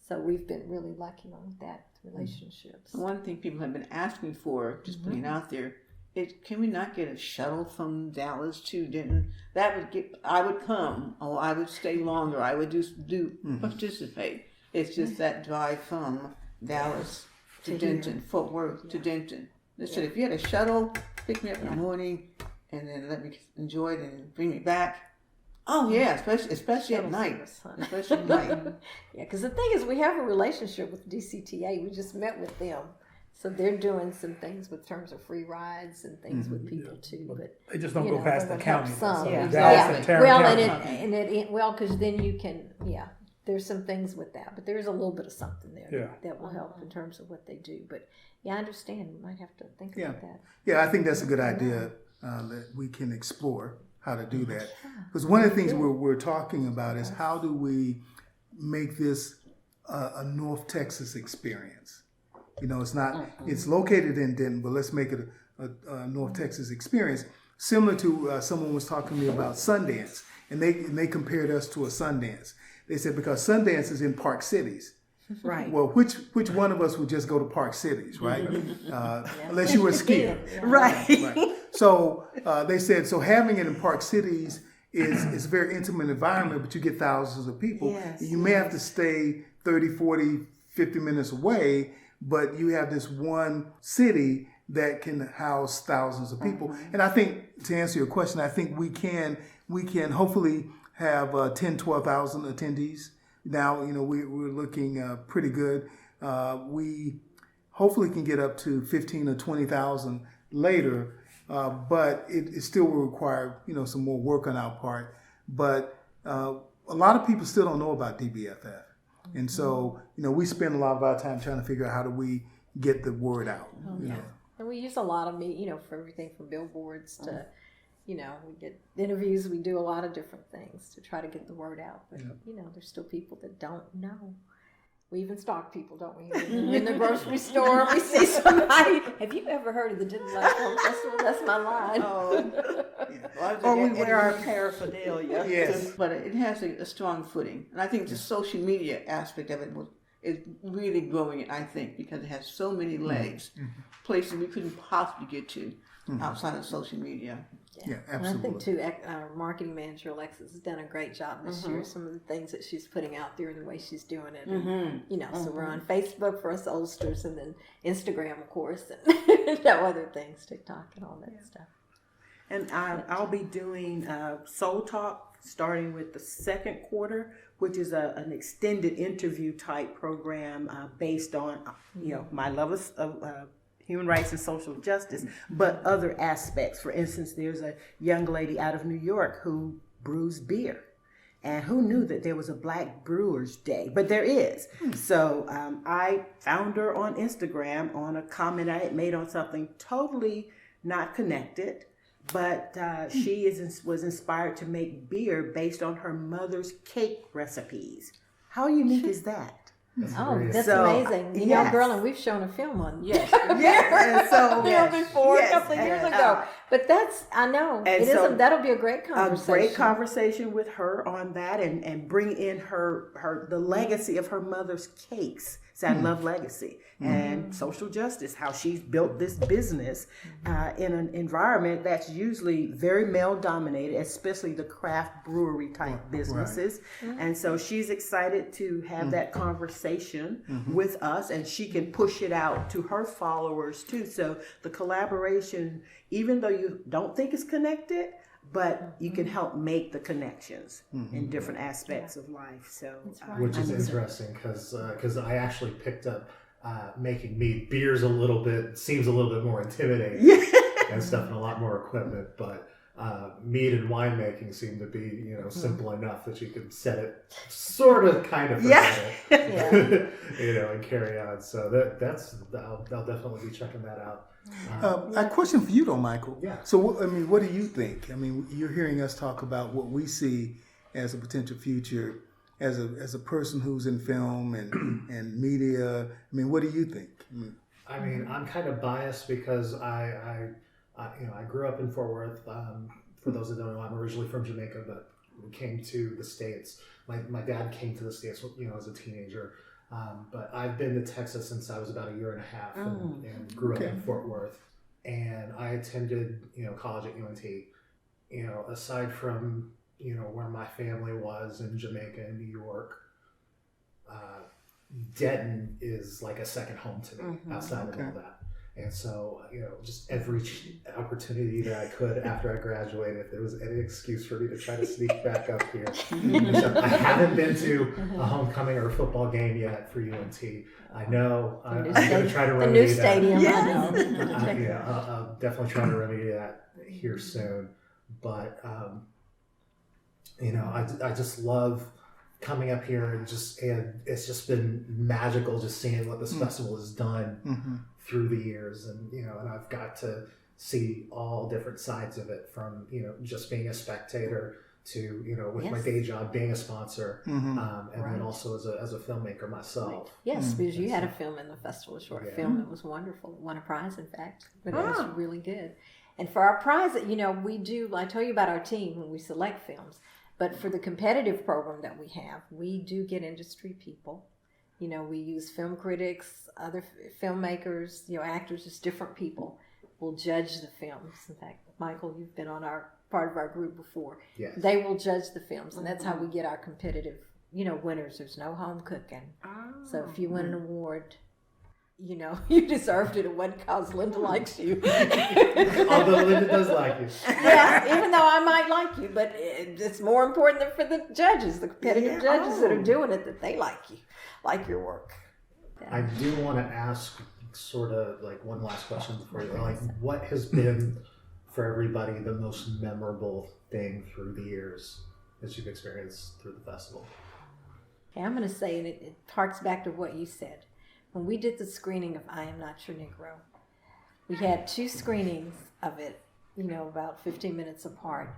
So we've been really lucky on that, relationships. One thing people have been asking for, just putting it out there, is can we not get a shuttle from Dallas to Denton? I would come, or I would stay longer. I would participate. It's just that drive from Dallas to Denton, Fort Worth to Denton. They said, if you had a shuttle, pick me up in the morning, and then let me enjoy it and bring me back. Oh yeah, especially at night. Especially at night. Yeah, because the thing is, we have a relationship with DCTA. We just met with them, so they're doing some things with terms of free rides and things with people too. But they just don't go past the county. Some, yeah. Well, County. because then you can, there's some things with that, but there's a little bit of something there Yeah. that will help in terms of what they do. But yeah, I understand. You might have to think about that. Yeah, I think that's a good idea that we can explore how to do that. Because one of the things we're talking about is how do we make this a North Texas experience? You know, it's not, it's located in Denton, but let's make it a North Texas experience. Similar to someone was talking to me about Sundance, and they compared us to a Sundance. They said because Sundance is in Park Cities. Right. Well, which one of us would just go to Park Cities, right? Unless you were a skier. Right. So they said, so having it in Park Cities is a very intimate environment, but you get thousands of people. Yes, You may have to stay 30, 40, 50 minutes away, but you have this one city that can house thousands of people. And I think, to answer your question, I think we can hopefully have 10, 12,000 attendees. Now, you know, we're looking pretty good. We hopefully can get up to 15 or 20,000 later, but it still will require, you know, some more work on our part. But a lot of people still don't know about DBFF. And so, you know, we spend a lot of our time trying to figure out how do we get the word out. You know. And we use a lot of for everything from billboards to, you know, we get interviews. We do a lot of different things to try to get the word out. But, you know, there's still people that don't know. We even stalk people, don't we? We're in the grocery store, we see somebody. Have you ever heard of the Denton Black Film Festival? That's my line. Or we wear our paraphernalia. Yes. But it has a strong footing. And I think the social media aspect of it is really growing, I think, because it has so many legs, places we couldn't possibly get to outside of social media. Yeah, And absolutely. I think, too, our marketing manager, Alexis, has done a great job this year. Some of the things that she's putting out there and the way she's doing it. And, you know, so we're on Facebook for us oldsters, and then Instagram, of course, and other things, TikTok and all that stuff. And I'll be doing Soul Talk starting with the second quarter, which is an extended interview type program based on, you know, my love of human rights and social justice, but other aspects. For instance, there's a young lady out of New York who brews beer. And who knew that there was a Black Brewers Day? But there is. So I found her on Instagram on a comment I had made on something totally not connected. But she was inspired to make beer based on her mother's cake recipes. How unique is that? That's So, amazing. You know, girl, and we've shown a film on Yes. And so before a couple of years ago. But that's, I know, and so that'll be a great conversation. A great conversation with her on that, and bring in the legacy of her mother's cakes. So I love legacy and social justice, how she's built this business in an environment that's usually very male dominated, especially the craft brewery type businesses. And so she's excited to have that conversation with us, and she can push it out to her followers too. So the collaboration, even though you don't think it's connected, but you can help make the connections in different aspects of life. So, which is interesting because I actually picked up making mead. Beer's seems a little bit more intimidating and stuff, and a lot more equipment. But mead and winemaking seem to be simple enough that you can set it sort of kind of forget it, and carry on. So I'll definitely be checking that out. A question for you, though, Michael. Yeah. So, what do you think? I mean, you're hearing us talk about what we see as a potential future, as a person who's in film and media. I mean, what do you think? I mean, I'm kind of biased because I grew up in Fort Worth. For those that don't know, I'm originally from Jamaica, but we came to the States. My dad came to the States, as a teenager. But I've been to Texas since I was about a year and a half and grew up in Fort Worth. And I attended, college at UNT. Aside from, where my family was in Jamaica and New York, Denton is like a second home to me outside of all that. And so, just every opportunity that I could after I graduated, if there was any excuse for me to try to sneak back up here. So I haven't been to a homecoming or a football game yet for UNT. I know I'm going to try to remedy that. The new stadium, I know. I'll definitely try to remedy that here soon. But, I just love coming up here and it's just been magical just seeing what this festival has done through the years, and and I've got to see all different sides of it, from just being a spectator to with my day job being a sponsor, and then also as a filmmaker myself. Yes, because you had a film in the festival, a short film that was wonderful. It won a prize, in fact, but it was really good. And for our prize, we do, I tell you about our team when we select films, but for the competitive program that we have, we do get industry people. We use film critics, other filmmakers, actors, just different people will judge the films. In fact, Michael, you've been on part of our group before. Yes. They will judge the films, and that's how we get our competitive, winners. There's no home cooking. So if you win an award, you deserved it. It wasn't because Linda likes you. Although Linda does like you. Yeah, even though I might like you, but it's more important than for the judges, the competitive judges that are doing it, that they like you, like your work. I do want to ask sort of like one last question before you, like, what has been for everybody the most memorable thing through the years that you've experienced through the festival? Okay, I'm going to say, and it harks back to what you said. When we did the screening of I Am Not Your Negro, we had 2 screenings of it, about 15 minutes apart.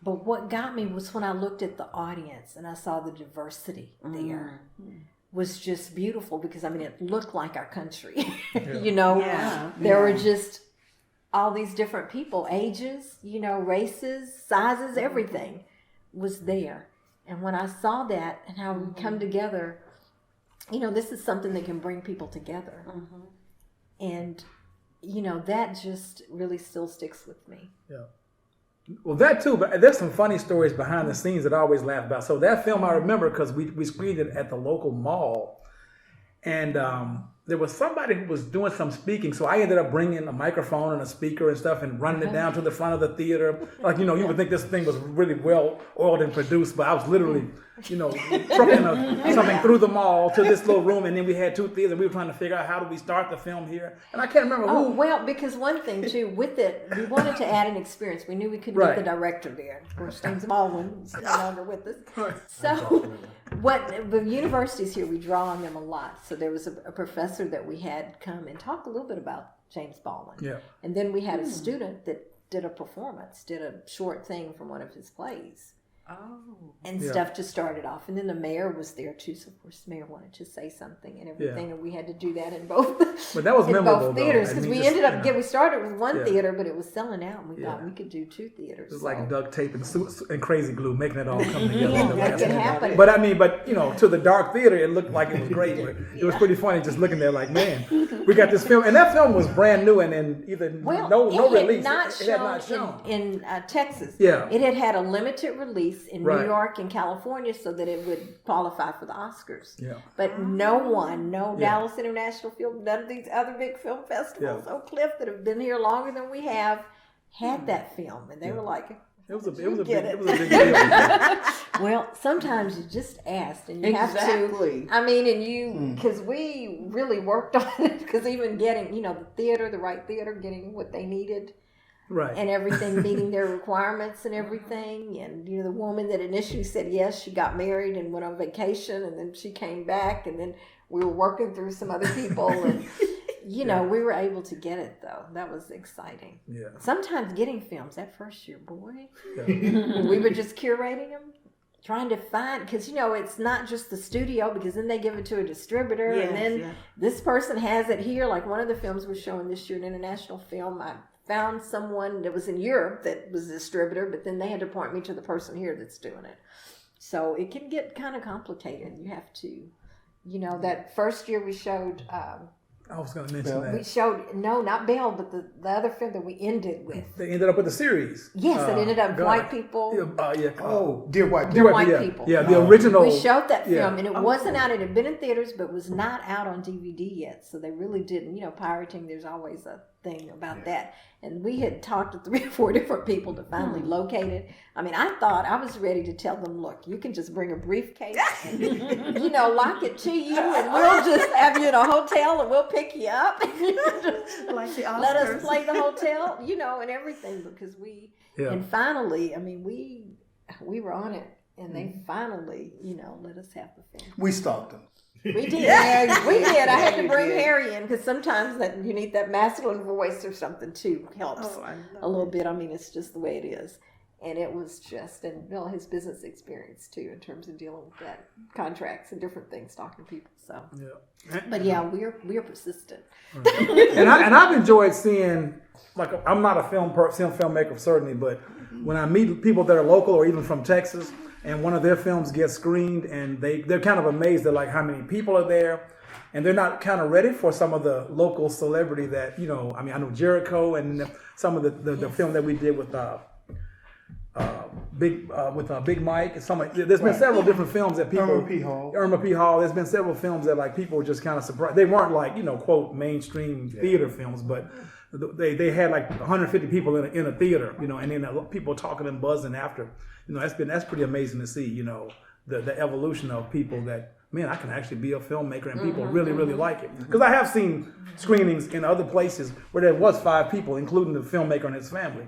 But what got me was when I looked at the audience and I saw the diversity there. Was just beautiful, because it looked like our country. There were just all these different people, ages, races, sizes, everything was there. And when I saw that and how we come together, this is something that can bring people together. And, that just really still sticks with me. Yeah. Well, that too, but there's some funny stories behind the scenes that I always laugh about. So that film I remember because we screened it at the local mall, and there was somebody who was doing some speaking. So I ended up bringing a microphone and a speaker and stuff and running it down to the front of the theater. Like, you would think this thing was really well oiled and produced, but I was literally, trucking something through the mall to this little room, and then we had 2 theaters, and we were trying to figure out how do we start the film here. And I can't remember who. Oh, well, because one thing too, with it, we wanted to add an experience. We knew we couldn't get the director there. Of course, James Baldwin is no longer with us. So the universities here, we draw on them a lot. So there was a professor that we had come and talk a little bit about James Baldwin. Yeah. And then we had a student that did a performance, did a short thing from one of his plays. And stuff to start it off. And then the mayor was there too, so of course the mayor wanted to say something and everything, and we had to do that in both but that was memorable, both theaters, because we ended up we started with one theater, but it was selling out, and we thought we could do 2 theaters. It was like duct tape and crazy glue, making it all come together. That can happen. But to the dark theater, it looked like it was great. It was pretty funny just looking there like, man, we got this film, and that film was brand new, and then no release. It had not shown in Texas. Yeah, it had a limited release in New York and California so that it would qualify for the Oscars. Yeah. But no Dallas International Film, none of these other big film festivals, Oak Cliff, that have been here longer than we have, had that film. And they were like, it was a big deal. Well, sometimes you just asked, and you have to. Because we really worked on it, because even getting, the right theater, getting what they needed. Right. And everything, meeting their requirements and everything. And, the woman that initially said yes, she got married and went on vacation, and then she came back, and then we were working through some other people. And, we were able to get it, though. That was exciting. Yeah. Sometimes getting films, that first year, boy, we were just curating them, trying to find, because, it's not just the studio, because then they give it to a distributor, and then this person has it here. Like one of the films we're showing this year, an international film, I found someone that was in Europe that was a distributor, but then they had to point me to the person here that's doing it. So it can get kind of complicated. You have to, that first year we showed... I was going to mention that. We showed, not Bell, but the other film that we ended with. They ended up with the series. Yes, it ended up White People. Dear White People. Yeah, the original. We showed that film, and it wasn't out. It had been in theaters, but was not out on DVD yet. So they really didn't. Pirating, there's always a thing about that. And we had talked to 3 or 4 different people to finally locate it. I thought I was ready to tell them, look, you can just bring a briefcase and, lock it to you, and we'll just have you in a hotel, and we'll pick you up. Like the Oscars. Let us play the hotel, and everything, because and finally, we were on it And they finally, let us have the film. We stalked them. We did. Yeah, we did. I had to bring Harry in because sometimes that you need that masculine voice or something too helps a little bit. I mean, it's just the way it is. And it was just, and his business experience too, in terms of dealing with that contracts and different things, talking to people. So, but yeah, we're persistent. and I've enjoyed seeing, like, I'm not a filmmaker certainly, but when I meet people that are local or even from Texas, and one of their films gets screened, and they're kind of amazed at like how many people are there, and they're not kind of ready for some of the local celebrity that I mean, I know Jericho and some of the film that we did with Big Mike and there's been several different films that people Irma P. Hall. There's been several films that like people were just kind of surprised. They weren't like quote mainstream theater films, but they had like 150 people in a theater, and then people talking and buzzing after. That's pretty amazing to see. The evolution of people that, man, I can actually be a filmmaker and people really like it. Because I have seen screenings in other places where there was 5 people, including the filmmaker and his family.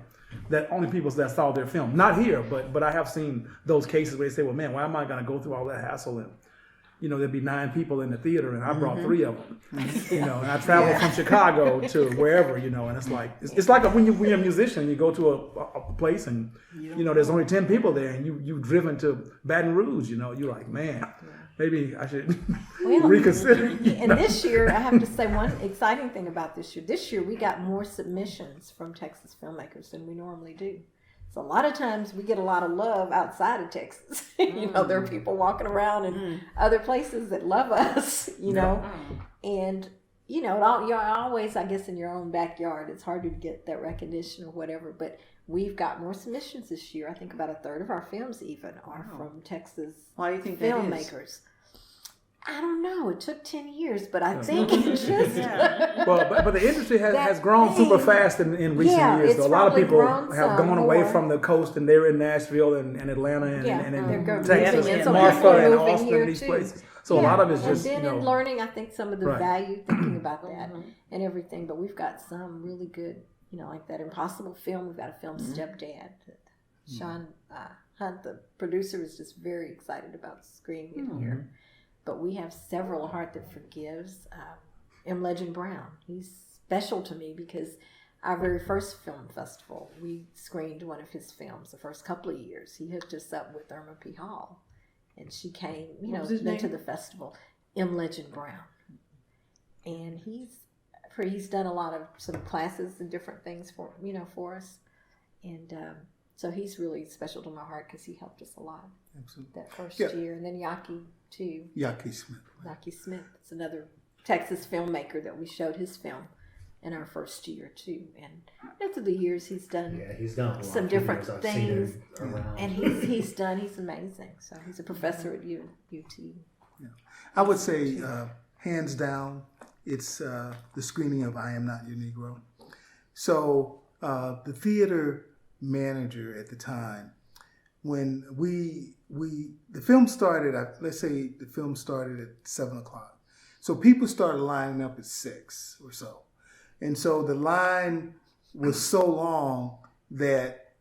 That only people that saw their film. Not here, but I have seen those cases where they say, well, man, why am I going to go through all that hassle? And, there'd be 9 people in the theater and I brought 3 of them. And I traveled from Chicago to wherever, and it's like, it's like when you're a musician, you go to a place and, there's only 10 people there and you've driven to Baton Rouge, you're like, man, maybe I should reconsider. And this year, I have to say one exciting thing about this year. This year, we got more submissions from Texas filmmakers than we normally do. So a lot of times we get a lot of love outside of Texas. There are people walking around in other places that love us, and, you're always, I guess, in your own backyard. It's hard to get that recognition or whatever, but we've got more submissions this year. I think about a third of our films even are from Texas Why do you think filmmakers. I don't know. It took 10 years, but I think it just... Well, but the industry has grown super fast in recent years. So a lot of people have gone away from the coast, and they're in Nashville and Atlanta and Texas and Marfa and Austin and these places. So a lot of it's just, and then in learning, I think, some of the value, thinking about that and everything. But we've got some really good, like that Impossible film. We've got a film, Stepdad. Sean Hunt, the producer, is just very excited about screening it here. But we have several, Heart That Forgives. M. Legend Brown, he's special to me because our very first film festival, we screened one of his films the first couple of years. He hooked us up with Irma P. Hall, and she came, to the festival. M. Legend Brown. And he's done a lot of some classes and different things for us. And so he's really special to my heart because he helped us a lot. Absolutely. That first year. And then Yaki, too. Yaki Smith. Yaki Smith. It's another Texas filmmaker that we showed his film in our first year, too. And through the years, he's done some different things. And he's amazing. So he's a professor at UT. Yeah. I would say, hands down, it's the screening of I Am Not Your Negro. So the theater manager at the time, when the film started, let's say the film started at 7:00. So people started lining up at 6 or so. And so the line was so long that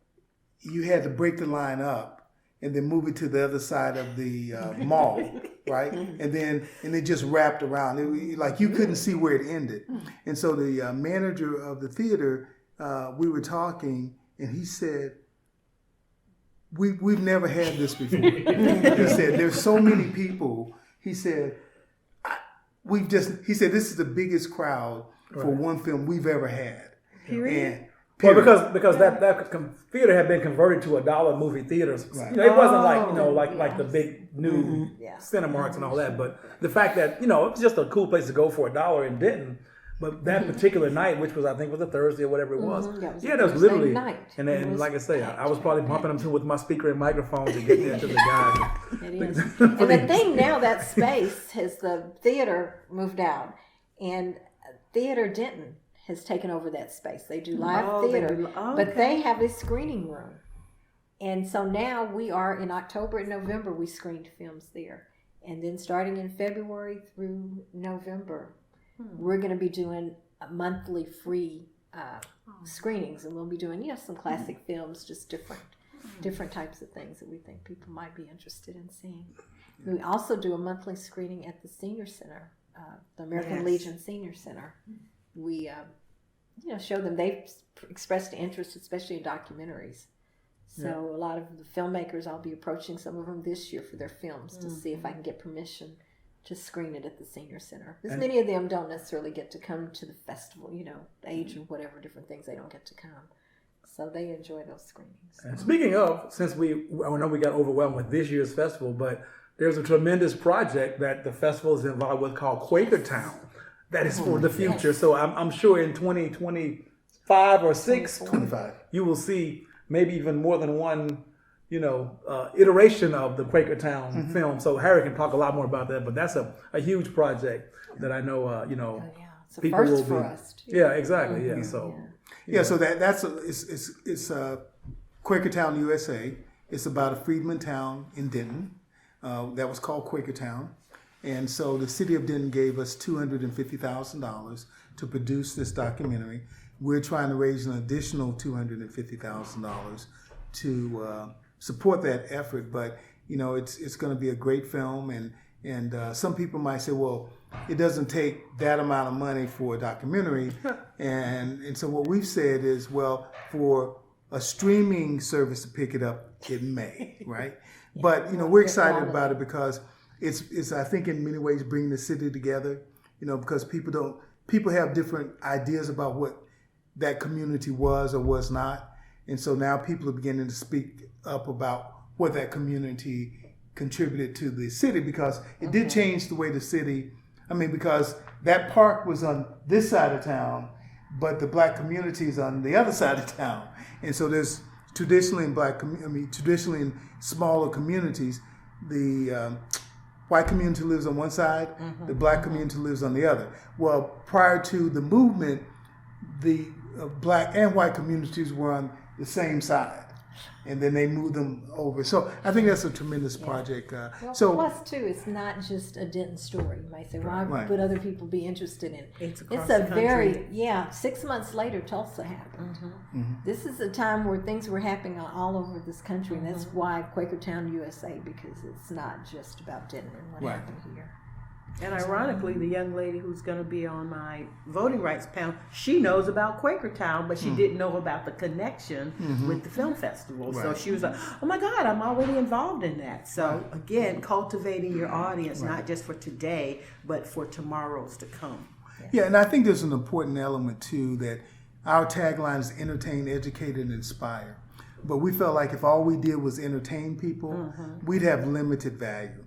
you had to break the line up and then move it to the other side of the mall, right? And it just wrapped around. Like you couldn't see where it ended. And so the manager of the theater, we were talking, and he said, We've never had this before. He said, there's so many people. He said, this is the biggest crowd for one film we've ever had. Period. Well, because that theater had been converted to $1 movie theaters. Right. It wasn't like the big new Cinemarks and all that. But the fact that, it was just a cool place to go for $1 in Denton. But that particular night, which was, I think, was a Thursday or whatever it was. That was literally night. And like I say, I was probably bumping them with my speaker and microphone to get there to the guys. It is. And the thing now, that space has the theater moved out, and Theater Denton has taken over that space. They do live theater, but they have a screening room. And so now we are, in October and November, we screened films there. And then starting in February through November, we're going to be doing monthly free screenings, and we'll be doing some classic films, just different different types of things that we think people might be interested in seeing. We also do a monthly screening at the Senior Center, the American Legion Senior Center. We, show them. They've expressed interest, especially in documentaries. So a lot of the filmmakers, I'll be approaching some of them this year for their films to see if I can get permission to screen it at the Senior Center. Because many of them don't necessarily get to come to the festival, age or whatever, different things, they don't get to come. So they enjoy those screenings. And speaking of, I know we got overwhelmed with this year's festival, but there's a tremendous project that the festival is involved with called Quakertown. That is for the future. Yes. So I'm sure in 2025 or 25, you will see maybe even more than one, iteration of the Quakertown film. So Harry can talk a lot more about that, but that's a huge project that I know, it's a people first will be. For us too. Yeah, exactly. Yeah. So. Yeah, so it's Quakertown, USA. It's about a freedman town in Denton that was called Quakertown. And so the city of Denton gave us $250,000 to produce this documentary. We're trying to raise an additional $250,000 to support that effort. But, it's going to be a great film. And some people might say, well, it doesn't take that amount of money for a documentary. And so what we've said is, well, for a streaming service to pick it up, it may, right? But, we're excited about it because it's I think in many ways bringing the city together, because people have different ideas about what that community was or was not. And so now people are beginning to speak up about what that community contributed to the city, because it did change the way the city, because that park was on this side of town, but the black community is on the other side of town. And so there's traditionally in smaller communities, the white community lives on one side, the black community lives on the other. Well, prior to the movement, the black and white communities were on the same side, and then they moved them over. So I think that's a tremendous project. Plus, too, it's not just a Denton story. You might say, why would other people be interested in it? It's a very, 6 months later, Tulsa happened. This is a time where things were happening all over this country, and that's why Quakertown, USA, because it's not just about Denton and what happened here. And ironically, the young lady who's going to be on my voting rights panel, she knows about Quakertown, but she didn't know about the connection with the film festival. Right. So she was like, oh my God, I'm already involved in that. So again, cultivating your audience, not just for today, but for tomorrows to come. Yeah, and I think there's an important element too, that our tagline is entertain, educate, and inspire. But we felt like if all we did was entertain people, we'd have limited value.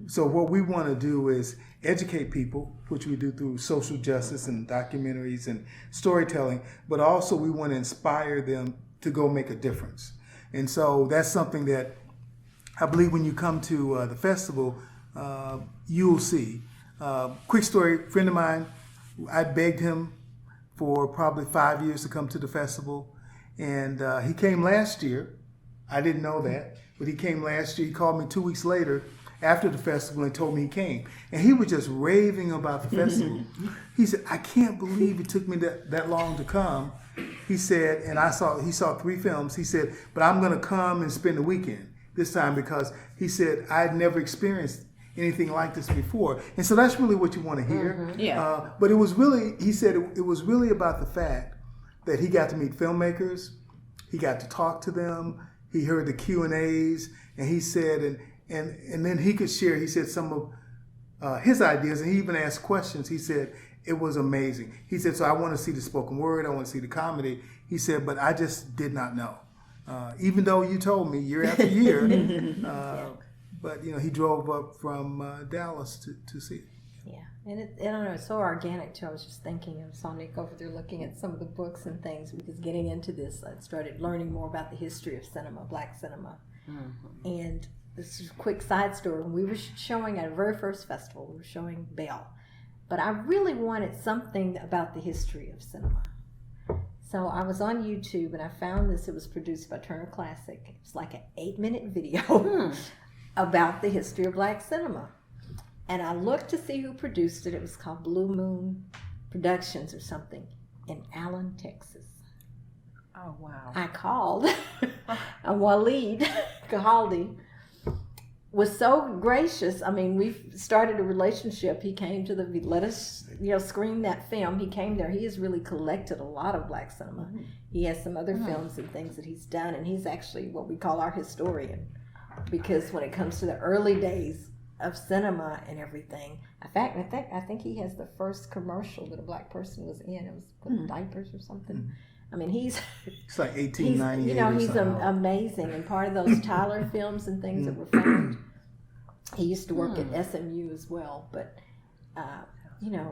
So what we want to do is educate people, which we do through social justice and documentaries and storytelling, but also we want to inspire them to go make a difference. And so that's something that I believe when you come to the festival, you'll see. Quick story, friend of mine, I begged him for probably 5 years to come to the festival, and he came last year. I didn't know that, but he came last year. He called me 2 weeks later after the festival and told me he came. And he was just raving about the festival. He said, I can't believe it took me that long to come. He said, and he saw 3 films. He said, but I'm going to come and spend the weekend this time, because he said, I'd never experienced anything like this before. And so that's really what you want to hear. But it was really, he said, it was really about the fact that he got to meet filmmakers. He got to talk to them. He heard the Q&As, and he said, and then he could share, he said, some of his ideas, and he even asked questions. He said, it was amazing. He said, so I want to see the spoken word, I want to see the comedy. He said, but I just did not know. Even though you told me year after year, but he drove up from Dallas to see it. Yeah, and I don't know, it's so organic too. I was just thinking, I saw Nick over there looking at some of the books and things, because getting into this, I started learning more about the history of cinema, black cinema. And this is a quick side story. When we were showing at our very first festival, we were showing Bell. But I really wanted something about the history of cinema. So I was on YouTube and I found this. It was produced by Turner Classic. It was like an 8-minute video about the history of black cinema. And I looked to see who produced it. It was called Blue Moon Productions or something in Allen, Texas. Oh, wow. I called, and Waleed Gahaldi was so gracious. I mean, we started a relationship. He came to let us, screen that film. He came there. He has really collected a lot of Black cinema. Mm-hmm. He has some other films and things that he's done, and he's actually what we call our historian, because when it comes to the early days of cinema and everything, in fact, I think he has the first commercial that a Black person was in. It was putting diapers or something. Mm-hmm. I mean, it's like 1898. He's amazing, and part of those Tyler films and things that were found. He used to work at SMU as well, but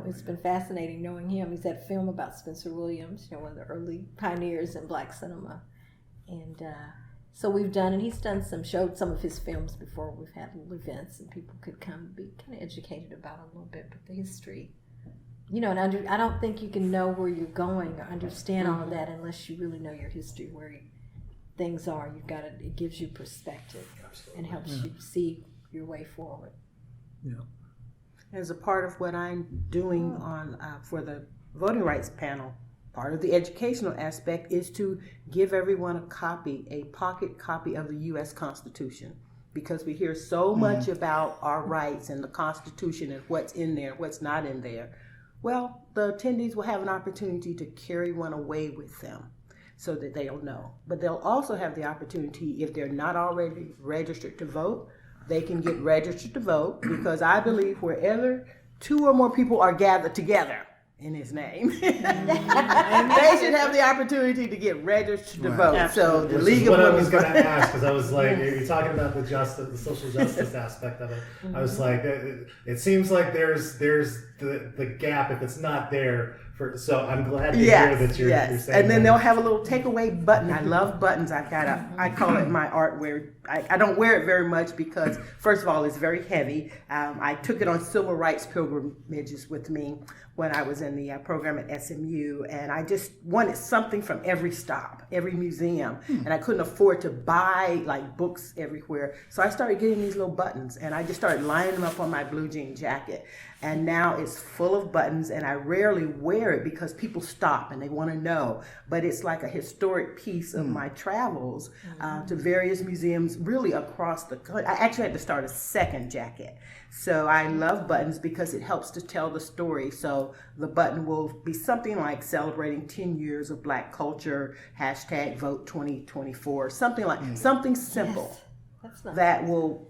it's been fascinating knowing him. He's had a film about Spencer Williams, one of the early pioneers in Black cinema, and so we've done, and he's done showed some of his films before. We've had little events, and people could come and be kind of educated about a little bit with the history. And I don't think you can know where you're going or understand all of that unless you really know your history, where things are. It gives you perspective. Absolutely. And helps you see your way forward. Yeah. As a part of what I'm doing on for the voting rights panel, part of the educational aspect is to give everyone a pocket copy of the U.S. Constitution, because we hear so much about our rights and the Constitution and what's in there, what's not in there. Well, the attendees will have an opportunity to carry one away with them so that they'll know. But they'll also have the opportunity, if they're not already registered to vote, they can get registered to vote, because I believe wherever 2 or more people are gathered together in his name, they should have the opportunity to get registered to vote. Absolutely. So the Which League is of what I Women's was going to ask, because I was like, you're talking about the social justice aspect of it. I was like, it seems like there's the gap if it's not there. So I'm glad to hear that you're saying. And then they'll have a little takeaway button. I love buttons. I call it my art wear. I don't wear it very much because, first of all, it's very heavy. I took it on civil rights pilgrimages with me when I was in the program at SMU, and I just wanted something from every stop, every museum, and I couldn't afford to buy like books everywhere. So I started getting these little buttons, and I just started lining them up on my blue jean jacket. And now it's full of buttons, and I rarely wear it because people stop and they want to know. But it's like a historic piece of my travels to various museums really across the country. I actually had to start a second jacket. So I love buttons because it helps to tell the story. So the button will be something like celebrating 10 years of Black culture, # vote 2024, something like something simple. Yes. That's nice. That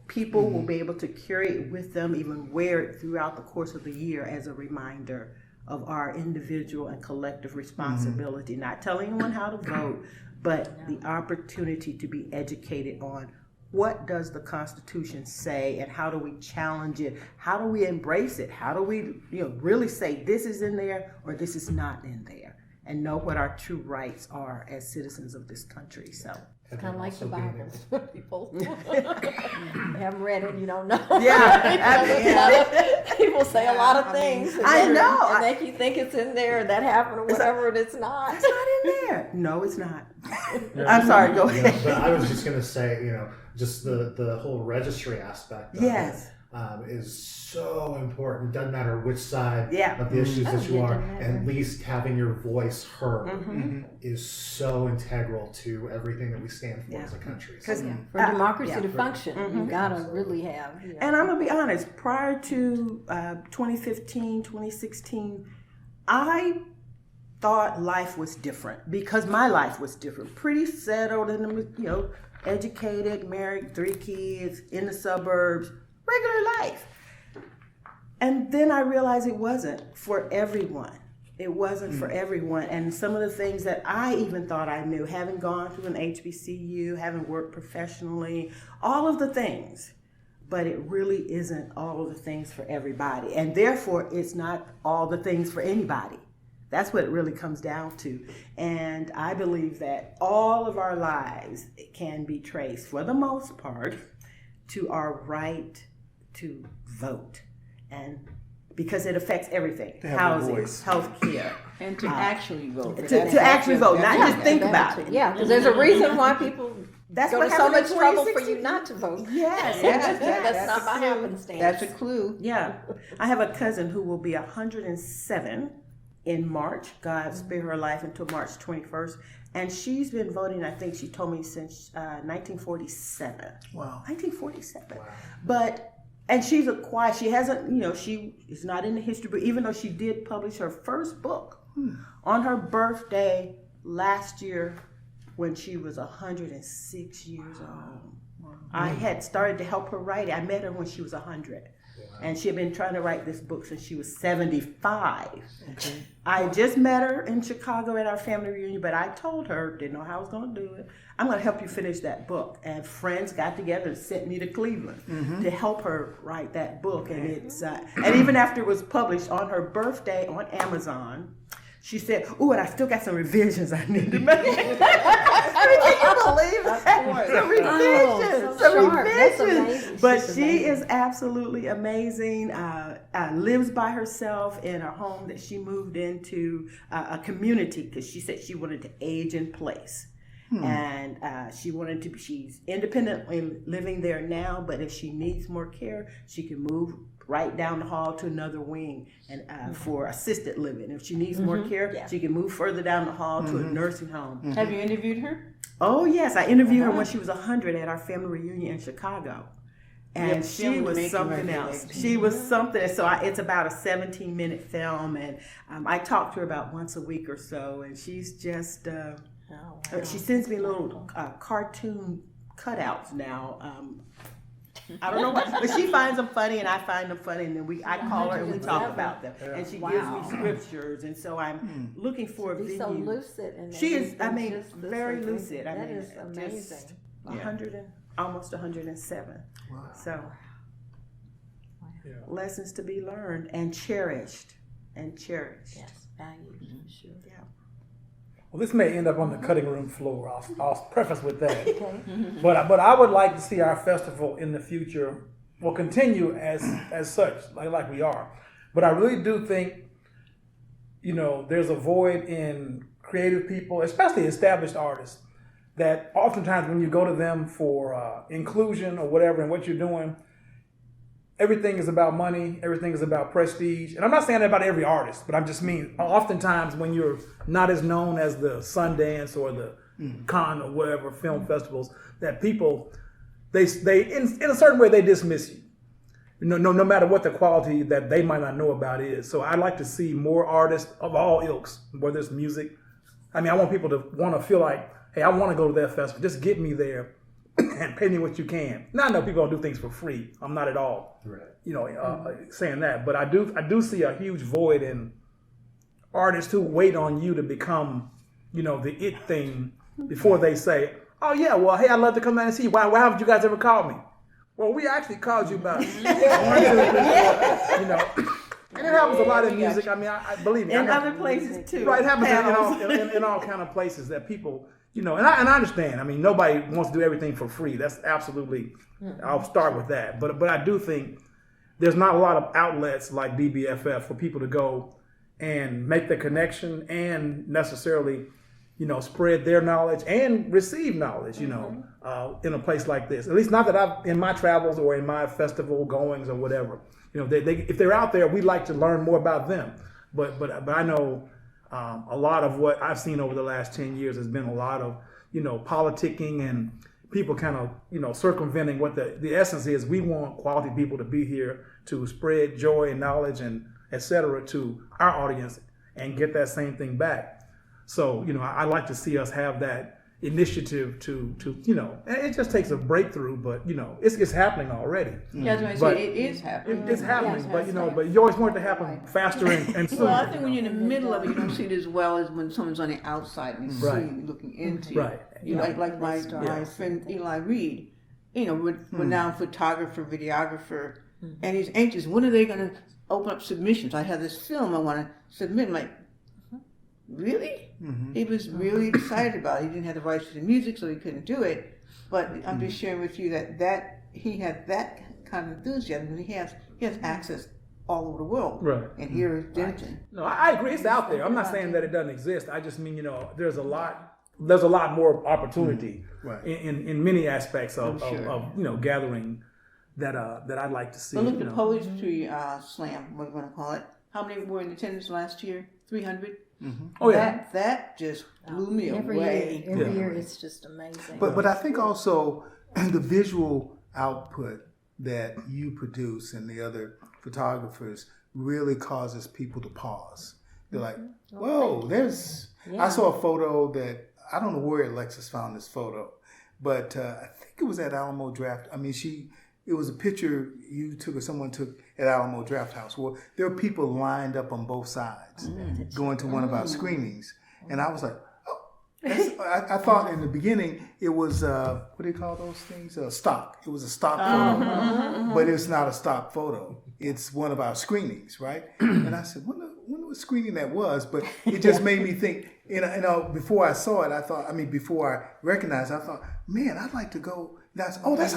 people will be able to carry it with them, even wear it throughout the course of the year as a reminder of our individual and collective responsibility. Not telling anyone how to vote, but the opportunity to be educated on what does the Constitution say, and how do we challenge it? How do we embrace it? How do we really say this is in there or this is not in there, and know what our true rights are as citizens of this country. So it's kind of like the Bible. People haven't read it, you don't know. People say a lot of things. I know. And make you think it's in there, and that happened, or whatever, and it's not. It's not in there. No, it's not. I'm sorry, go ahead. But I was just going to say, just the whole registry aspect of it, is so important. Doesn't matter which side of the issues that you are, at least having your voice heard is so integral to everything that we stand for as a country. For democracy to function, you gotta really have. And I'm gonna be honest, prior to 2015, 2016, I thought life was different, because my life was different. Pretty settled and educated, married, 3 kids, in the suburbs, regular life. And then I realized it wasn't for everyone. It wasn't for everyone. And some of the things that I even thought I knew, having gone through an HBCU, having worked professionally, all of the things, but it really isn't all of the things for everybody. And therefore, it's not all the things for anybody. That's what it really comes down to. And I believe that all of our lives can be traced, for the most part, to our right to vote. And because it affects everything, housing, health care. And to actually vote. To actually vote, not just think about it. Yeah, because there's a reason why people That's go what to so much happened in trouble for 2016. you not to vote. Yes, That's not by happenstance. That's a clue. Yeah. I have a cousin who will be 107 in March. God spare her life until March 21st. And she's been voting, I think she told me, since 1947. Wow. 1947. Wow. And she's a quiet, she hasn't, she is not in the history book, even though she did publish her first book on her birthday last year when she was 106 years old. Wow. I had started to help her write it. I met her when she was 100. And she had been trying to write this book since she was 75. Okay. I just met her in Chicago at our family reunion, but I told her, didn't know how I was going to do it, I'm going to help you finish that book. And friends got together and sent me to Cleveland to help her write that book. And it's and even after it was published on her birthday on Amazon, she said, "Ooh, and I still got some revisions I need to make." I mean, can you believe that? Some revisions. But she is absolutely amazing. Lives by herself in a home that she moved into, a community, because she said she wanted to age in place. And she's independently living there now, but if she needs more care, she can move right down the hall to another wing and for assisted living. If she needs more care, she can move further down the hall to a nursing home. Have you interviewed her? Oh, yes. I interviewed her when she was 100 at our family reunion in Chicago. And she was something else. She was something. So it's about a 17-minute film, and I talk to her about once a week or so, and she's just... she sends me little cartoon cutouts now. I don't know why, but she finds them funny and I find them funny, and then I call her and we talk about them. And she gives me scriptures, and so I'm looking for a video. So lucid, and she is. I mean, very lucid. That is amazing. Just 100 and almost 107. Wow. So lessons to be learned and cherished. Yes, valued, sure. Yeah. Well, this may end up on the cutting room floor. I'll preface with that. But I would like to see our festival in the future will continue as such, like we are. But I really do think, there's a void in creative people, especially established artists, that oftentimes when you go to them for inclusion or whatever and what you're doing, everything is about money, everything is about prestige. And I'm not saying that about every artist, but I just mean oftentimes when you're not as known as the Sundance or the Cannes or whatever film festivals, that people, they in a certain way, they dismiss you. No matter what the quality that they might not know about is. So I'd like to see more artists of all ilks, whether it's music. I mean, I want people to want to feel like, hey, I want to go to that festival. Just get me there. And pay me what you can. Now I know people don't do things for free. I'm not at all, saying that. But I do see a huge void in artists who wait on you to become, the it thing before they say, "Oh yeah, well, hey, I'd love to come down and see you. Why haven't you guys ever called me?" Well, we actually called you about, And it happens a lot in music. I mean, I believe me. In other places too. Right, it happens in all kind of places that people. And I understand. I mean, nobody wants to do everything for free. That's absolutely. I'll start with that. But I do think there's not a lot of outlets like BBFF for people to go and make the connection and necessarily, spread their knowledge and receive knowledge. In a place like this. At least not that I've in my travels or in my festival goings or whatever. If they're out there, we'd like to learn more about them. But I know. A lot of what I've seen over the last 10 years has been a lot of, politicking and people kind of, circumventing what the essence is. We want quality people to be here to spread joy and knowledge and et cetera to our audience and get that same thing back. So, I'd like to see us have that initiative to and it just takes a breakthrough, but it's happening already. Yeah, I was going to say it is happening. It's happening, but you always want it to happen faster and sooner. Well, I think when you're in the middle of it, you don't see it as well as when someone's on the outside and see you looking into it. Like my friend Eli Reed, renowned photographer, videographer, and he's anxious. When are they going to open up submissions? I have this film I want to submit. I'm like, really? He was really excited about it. He didn't have the rights to the music, so he couldn't do it. But I'm just sharing with you that he had that kind of enthusiasm, and he has access all over the world. Right. And here is Denton. No, I agree. It's out there. I'm not saying that it doesn't exist. I just mean, there's a lot more opportunity in many aspects of gathering that I'd like to see. But look, the poetry slam, what we're going to call it. How many were in attendance last year? 300. Oh yeah. That just blew me Every away. year, every year it's just amazing. But I think also the visual output that you produce and the other photographers really causes people to pause. They're like, whoa, there's... I saw a photo that, I don't know where Alexis found this photo, but I think it was at Alamo Draft. I mean, it was a picture you took or someone took at Alamo Draft House. Well, there were people lined up on both sides going to one of our screenings. And I was like, I thought in the beginning it was, what do you call those things? Stock. It was a stock photo, but it's not a stock photo. It's one of our screenings, right? And I said, wonder what screening that was, but it just made me think, before I saw it, before I recognized it, I thought, man, I'd like to go. That's us.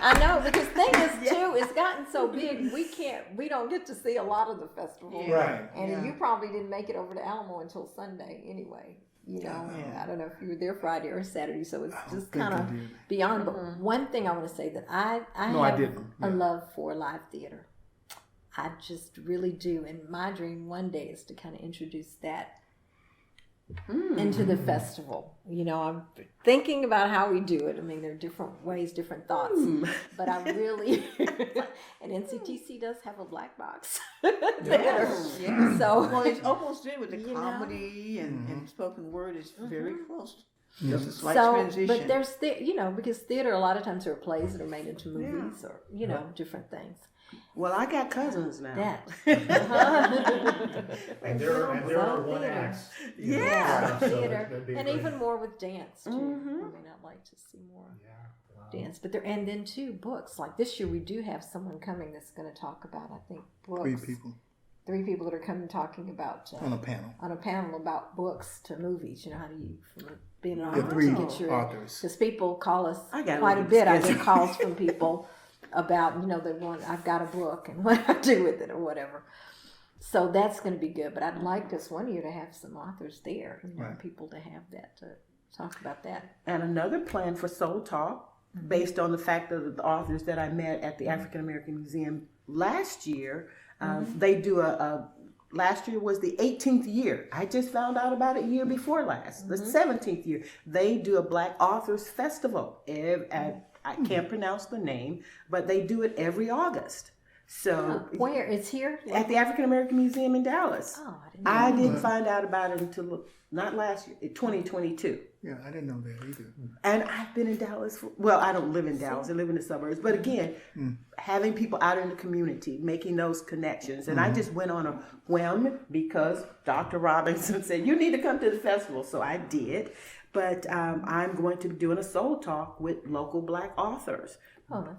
I know, because thing is too, it's gotten so big, we don't get to see a lot of the festival. Right. And you probably didn't make it over to Alamo until Sunday anyway. I don't know if you were there Friday or Saturday, so it's just kind of beyond. But one thing I want to say that I have a love for live theater. I just really do. And my dream one day is to kind of introduce that into the festival. I'm thinking about how we do it. I mean, there are different ways, different thoughts, but I really, and NCTC does have a black box theater. Yeah. So, well, it's almost in with the comedy and spoken word is very close. Just a slight transition. But there's, because theater, a lot of times there are plays that are made into movies or, different things. Well, I got cousins now. And there are one acts. Theater, and even more with dance too. I'd like to see more dance. But and then too books. Like this year, we do have someone coming that's going to talk about, I think, books. Three people that are coming talking about on a panel about books to movies. How do you from being an author? Three authors. Because people call us quite a bit. I get calls from people about, they want, I've got a book and what I do with it or whatever. So that's going to be good. But I'd like us one year to have some authors there, people to have that, to talk about that. And another plan for Soul Talk, based on the fact of the authors that I met at the African American Museum last year, they do last year was the 18th year. I just found out about it year before last, the 17th year. They do a Black Authors Festival I can't pronounce the name, but they do it every August. So where? It's here? At the African American Museum in Dallas. Oh, I didn't find out about it until not last year, 2022. Yeah, I didn't know that either. And I've been in Dallas I don't live in Dallas, I live in the suburbs. But again, having people out in the community, making those connections. And I just went on a whim because Dr. Robinson said, you need to come to the festival. So I did. But I'm going to be doing a soul talk with local Black authors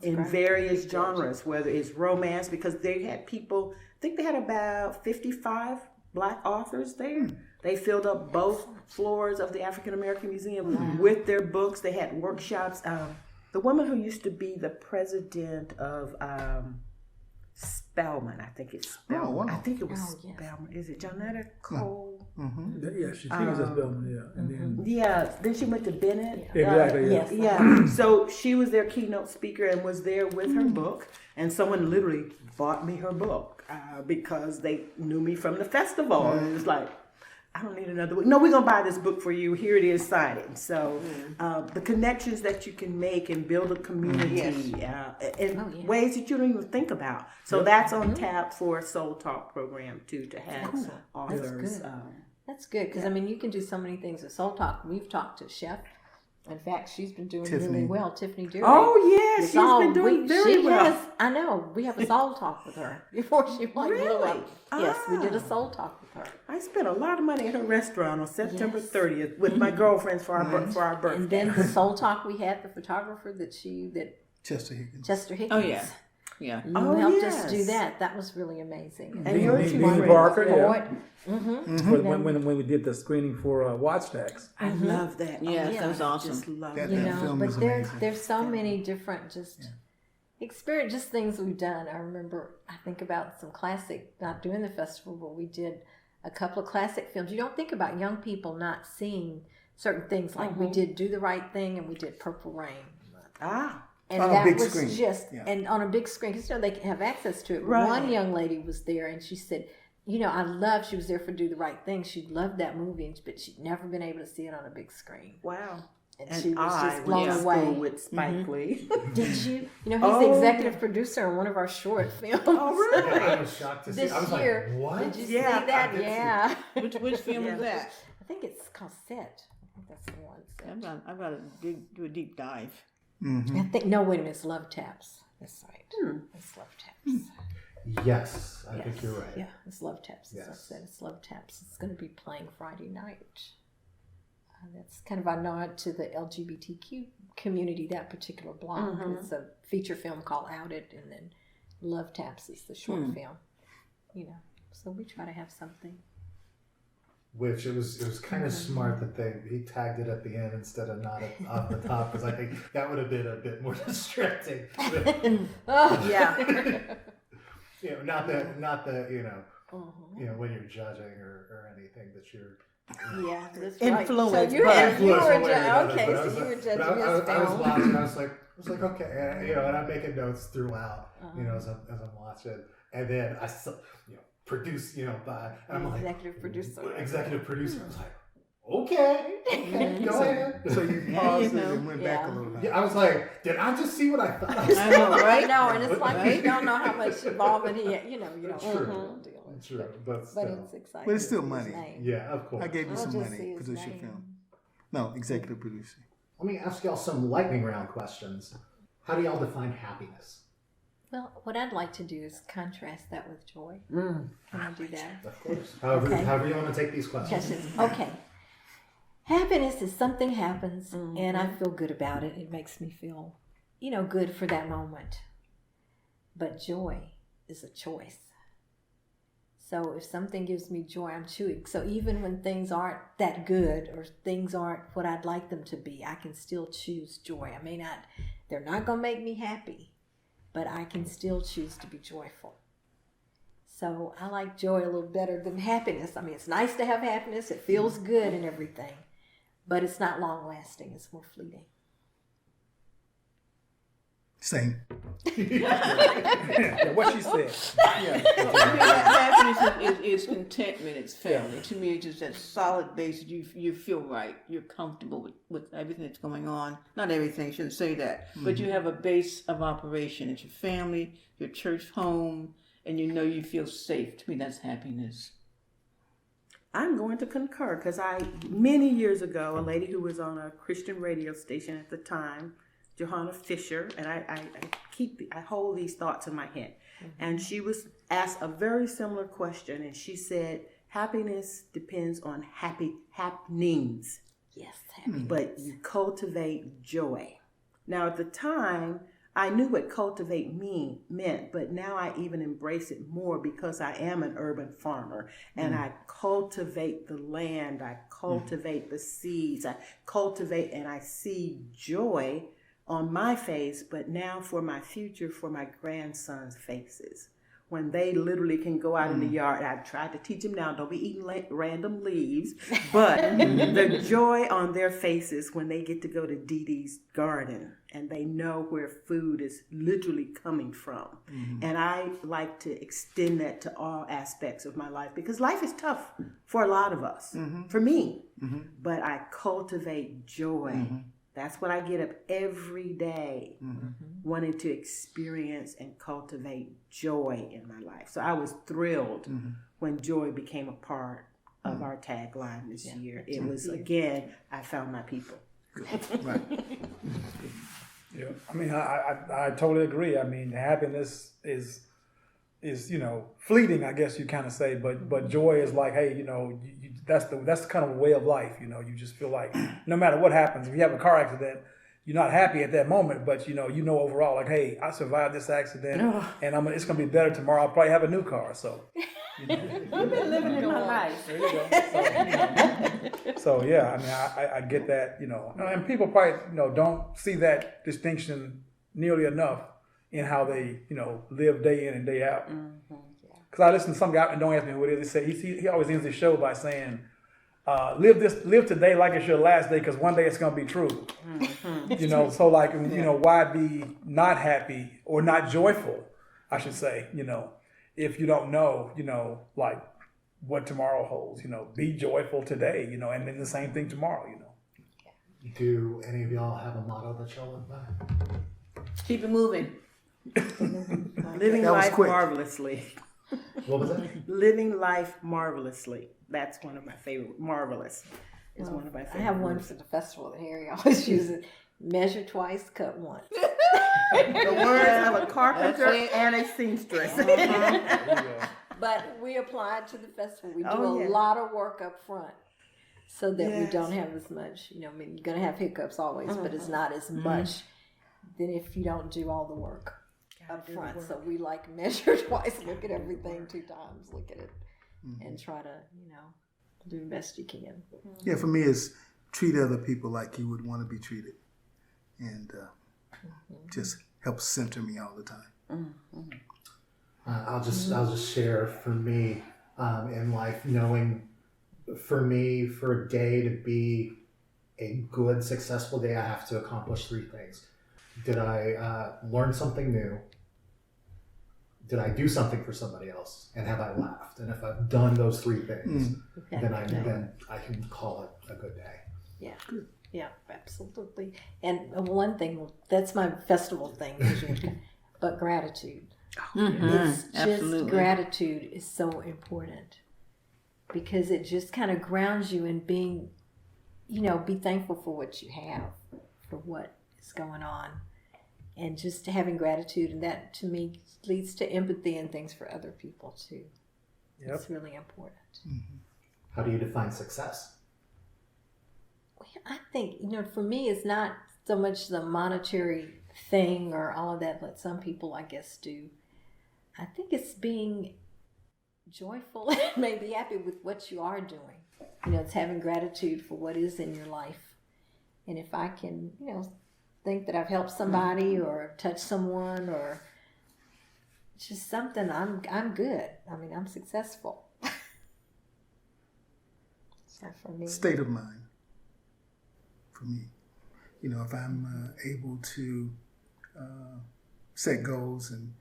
in various genres, whether it's romance, because they had people, I think they had about 55 Black authors there. They filled up both floors of the African American Museum with their books. They had workshops. The woman who used to be the president of Spelman, I think it's Spelman. Oh, wow. I think it was Spelman. Is it Jonetta Cole? Yeah, she was at Bellamy, and then then she went to Bennett. Exactly. Yeah. So she was their keynote speaker and was there with her book. And someone literally bought me her book because they knew me from the festival. And it was like, I don't need another book. No, we're going to buy this book for you. Here it is, sign it. So the connections that you can make and build a community in ways that you don't even think about. So that's on tap for a Soul Talk program, too, to have authors. That's good, because, you can do so many things with Soul Talk. We've talked to Chef. In fact, she's been doing really well. Tiffany Deary. Oh, yes. She's been doing very well. I know. We have a Soul Talk with her before she blew up. Yes, we did a Soul Talk with her. I spent a lot of money at her restaurant on September 30th with my girlfriends for our birthday. And then the Soul Talk, we had the photographer Chester Higgins. Chester Higgins. Oh, yeah. Yeah. You helped us do that. That was really amazing. And yours Dean Parker, when we did the screening for Watch Tags. I love that. Yeah, that was awesome. Just love That it. film but is amazing. there's so many different experience, just things we've done. I remember, I think about some classic, not doing the festival, but we did a couple of classic films. You don't think about young people not seeing certain things, like we did Do the Right Thing and we did Purple Rain. And on that a big was screen. and on a big screen, because they can have access to it. Right. One young lady was there and she said, she was there for Do the Right Thing. She loved that movie, but she'd never been able to see it on a big screen. Wow. And And she was I just blown went to away. school with Spike Lee. Did you? He's the executive producer on one of our short films. Oh, really? I was shocked to see. This I was year. like, what? Did you Yeah, see that? I did see Yeah. Which film is that? I think it's called Set. I think that's the one. Set. I've got to do a deep dive. Mm-hmm. I think, no, wait a minute, it's Love Taps. That's right. It's Love Taps. Yes, I think you're right. Yeah, it's Love Taps. As I Yes. said, it's Love Taps. It's going to be playing Friday night. That's kind of a nod to the LGBTQ community, that particular block. It's a feature film called Outed, and then Love Taps is the short film. So we try to have something. Which it was kind of smart that he tagged it at the end instead of not on the top, because I think that would have been a bit more distracting. Yeah. Not that when you're judging or anything that you're Yeah, that's Influence, right. So you but- were one way or another, okay. but I So was you were like- judging but his I was film. watching. I was like, okay, and I'm making notes throughout, as I'm watching, and then I saw, produce, by, and I'm like, Executive producer. executive producer. I was like, okay, go ahead. So you paused it and went back a little bit. Yeah, I was like, did I just see what I thought I saw? I know, right? No, and it's like you don't know how much involvement he had. You don't True. know the deal. True, but But still. it's exciting. But it's still to see his money. name. Yeah, of course. I gave you I'll some just see money. his Produce your name. film. No, executive producer. Let me ask y'all some lightning round questions. How do y'all define happiness? Well, what I'd like to do is contrast that with joy. Can I do that? Of course. However, Okay. however you want to take these questions. Okay. Happiness is something happens and I feel good about it. It makes me feel, good for that moment. But joy is a choice. So if something gives me joy, I'm choosing. So even when things aren't that good or things aren't what I'd like them to be, I can still choose joy. They're not going to make me happy, but I can still choose to be joyful. So I like joy a little better than happiness. It's nice to have happiness. It feels good and everything, but it's not long lasting. It's more fleeting. Same. Yeah, what she said. Happiness is contentment. It's family. To me, it's just that solid base. You feel right. You're comfortable with everything that's going on. Not everything. Shouldn't say that. But you have a base of operation. It's your family, your church home, and you feel safe. To me, that's happiness. I'm going to concur because many years ago, a lady who was on a Christian radio station at the time, Johanna Fisher, and I hold these thoughts in my head. And she was asked a very similar question, and she said, happiness depends on happenings, Yes, happy. but you cultivate joy. Now, at the time, I knew what cultivate meant, but now I even embrace it more because I am an urban farmer and I cultivate the land, I cultivate the seeds, I cultivate and I see joy on my face, but now for my future, for my grandsons' faces. When they literally can go out in the yard, I've tried to teach them now, don't be eating random leaves, but the joy on their faces when they get to go to Dee Dee's garden and they know where food is literally coming from. And I like to extend that to all aspects of my life because life is tough for a lot of us, for me, but I cultivate joy. That's what I get up every day, wanting to experience and cultivate joy in my life. So I was thrilled when joy became a part of our tagline this year. It was, again, I found my people. Right. Yeah, I totally agree. Happiness is fleeting, I guess you kind of say, but joy is like, hey, that's kind of a way of life. You just feel like no matter what happens, if you have a car accident, you're not happy at that moment, but overall, like, hey, I survived this accident, and it's gonna be better tomorrow. I'll probably have a new car. So You've been living in my life. there you go. So yeah, I get that. And people probably don't see that distinction nearly enough in how they live day in and day out. Because I listen to some guy, and don't ask me who it is. He always ends his show by saying, live today like it's your last day, because one day it's gonna be true. So like why be not happy or not joyful, I should say, if you don't know, like what tomorrow holds. Be joyful today. And then the same thing tomorrow. Do any of y'all have a motto that y'all live by? Keep it moving. Living That was life quick. marvelously. What was it? Living life marvelously. That's one of my favorite. Marvelous is one of my favorite. I have one for the festival that Harry always uses. Measure twice, cut once. The words of a carpenter That's it. and a seamstress. But we apply it to the festival. We do Oh, a yeah. lot of work up front so that we Yes. don't have as much, you're going to have hiccups always, but it's not as much than if you don't do all the work up front. So we measure twice, look at everything 2 times, look at it, and try to, do the best you can. Yeah, for me, it's treat other people like you would want to be treated, and just help center me all the time. I'll just share for me in life, knowing for me, for a day to be a good, successful day, I have to accomplish 3 things. Did I learn something new? Did I do something for somebody else? And have I laughed? And if I've done those 3 things, then I can call it a good day. Yeah. Yeah, absolutely. And one thing, that's my festival thing, but gratitude. It's just Absolutely. gratitude is so important because it just kind of grounds you in being, be thankful for what you have, for what is going on, and just having gratitude. And that to me leads to empathy and things for other people too. Yep. It's really important. How do you define success? I think, for me, it's not so much the monetary thing or all of that, but some people, I guess, do. I think it's being joyful and maybe happy with what you are doing. It's having gratitude for what is in your life. And if I can, think that I've helped somebody or touched someone or just something, I'm good. I'm successful. So for me. State of mind. For me, if I'm able to set goals and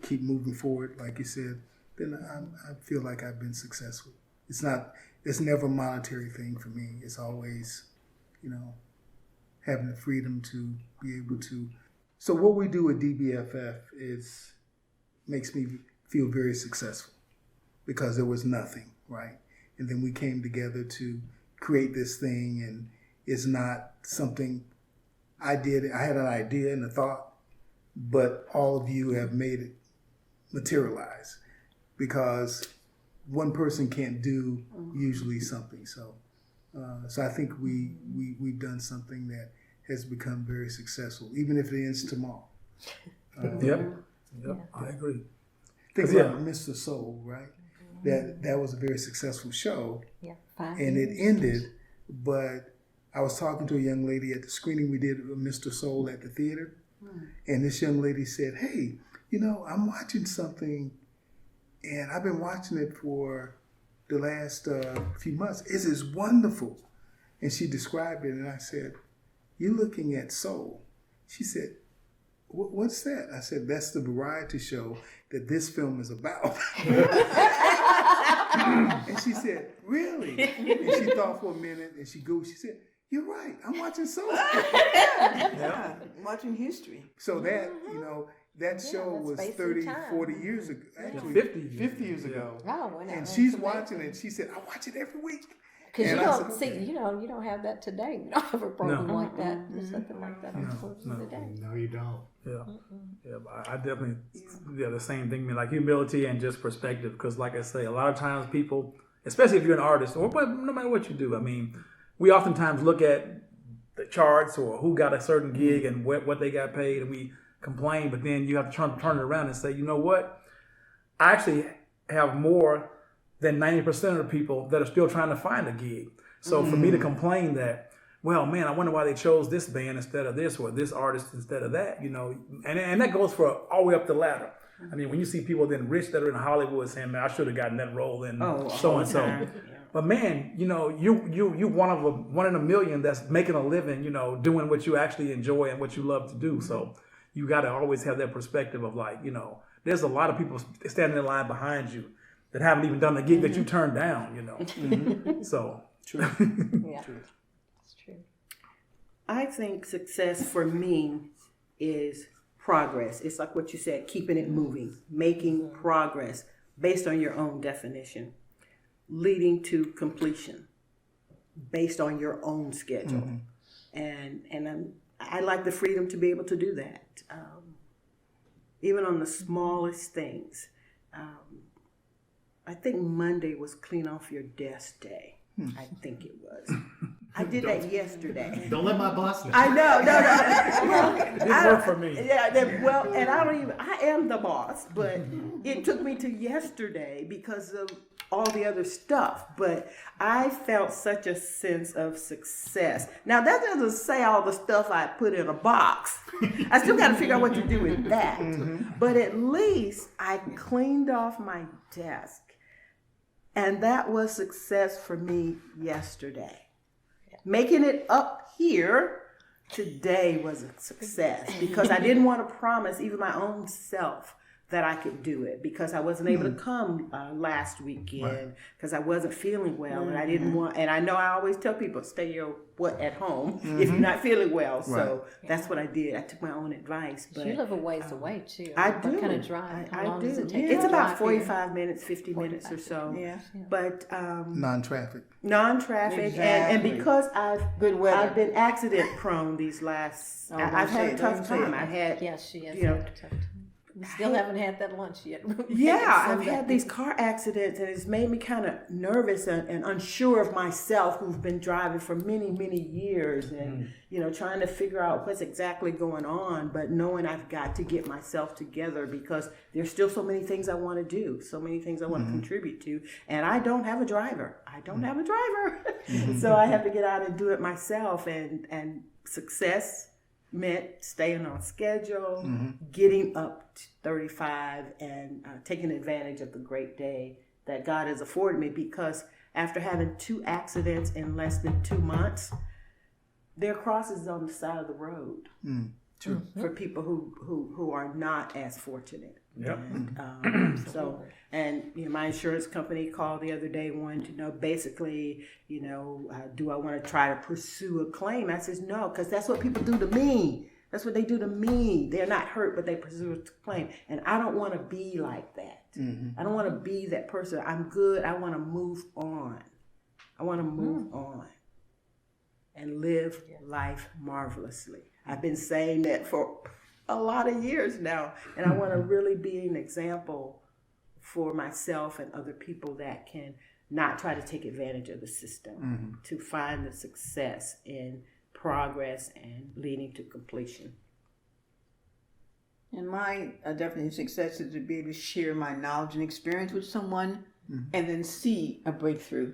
keep moving forward, like you said, then I feel like I've been successful. It's never a monetary thing for me. It's always, having the freedom to be able to. So what we do at DBFF makes me feel very successful because there was nothing, right? And then we came together to create this thing, and it's not something I did. I had an idea and a thought, but all of you have made it materialize because one person can't do usually something. So I think we've done something that has become very successful, even if it ends tomorrow. Yep, I agree. Think about Mr. Soul, right? That was a very successful show, Yeah, 5 and it years. ended, but I was talking to a young lady at the screening we did of Mr. Soul at the theater, and this young lady said, "Hey, I'm watching something, and I've been watching it for the last few months. It is wonderful." And she described it, and I said, "You're looking at Soul." She said, "What's that?" I said, "That's the variety show that this film is about." And she said, "Really?" And she thought for a minute, and she said, "You're right. I'm watching Soul." Yeah, watching history. So that, that show that's was basically 30, time. 40 years ago. Actually, 50 years ago. Oh, well, And that's she's amazing. watching it. She said, "I watch it every week." Because you And I don't said, see, "Okay." you don't have that today. You don't have a program like that or something like that on television today. No, you don't. Yeah, but I definitely, the same thing, like humility and just perspective. Because, like I say, a lot of times people, especially if you're an artist, or no matter what you do, we oftentimes look at the charts or who got a certain gig and what they got paid, and we complain. But then you have to turn it around and say, you know what? I actually have more than 90% of the people that are still trying to find a gig. So for me to complain that, well, man, I wonder why they chose this band instead of this or this artist instead of that, and that goes for all the way up the ladder. When you see people then rich that are in Hollywood saying, man, I should have gotten that role and so and so. But man, you one in a million that's making a living, doing what you actually enjoy and what you love to do. So you got to always have that perspective of there's a lot of people standing in line behind you. that haven't even done the gig that you turned down, you know. So True. Yeah, it's true. I think success for me is progress. It's like what you said, keeping it moving, making progress based on your own definition, leading to completion based on your own schedule. And I like the freedom to be able to do that, even on the smallest things. I think Monday was clean off your desk day. I think it was. I did that yesterday. Don't let my boss know. I know, no. Well, it didn't work for me. Yeah, well, and I am the boss, but it took me to yesterday because of all the other stuff. But I felt such a sense of success. Now, that doesn't say all the stuff I put in a box. I still got to figure out what to do with that. But at least I cleaned off my desk. And that was success for me yesterday. Making it up here today was a success because I didn't want to promise even my own self that I could do it because I wasn't able to come last weekend because I wasn't feeling well and I didn't want, and I know I always tell people, stay your butt at home if you're not feeling well. So that's what I did. I took my own advice. But you live a ways away too. I What do. kind of drive? How I long do. does it take? It's to about drive here? 45 minutes, 50 minutes or so. Yeah. But Non-traffic. non-traffic, and Exactly. because I've Good weather. I've been accident prone these last. Oh, I've don't had say a it, tough don't say it. time. I've had Yes, she has. You know, had a tough time. We still haven't had that lunch yet. yeah, I've had these car accidents, and it's made me kind of nervous and unsure of myself, who's been driving for many, many years, and trying to figure out what's exactly going on, but knowing I've got to get myself together because there's still so many things I want to do, so many things I want to contribute to, and I don't have a driver. So I have to get out and do it myself, and success meant staying on schedule, getting up to 35 and taking advantage of the great day that God has afforded me, because after having 2 accidents in less than 2 months, there are crosses on the side of the road for people who are not as fortunate. Yep. And my insurance company called the other day, wanted to know basically, do I want to try to pursue a claim? I says no, because that's what people do to me. That's what they do to me. They're not hurt, but they pursue a claim, and I don't want to be like that. I don't want to be that person. I'm good. I want to move on. I want to move on and live life marvelously. I've been saying that for a lot of years now, and I want to really be an example for myself and other people that can not try to take advantage of the system, to find the success in progress and leading to completion. And my definition of success is to be able to share my knowledge and experience with someone and then see a breakthrough.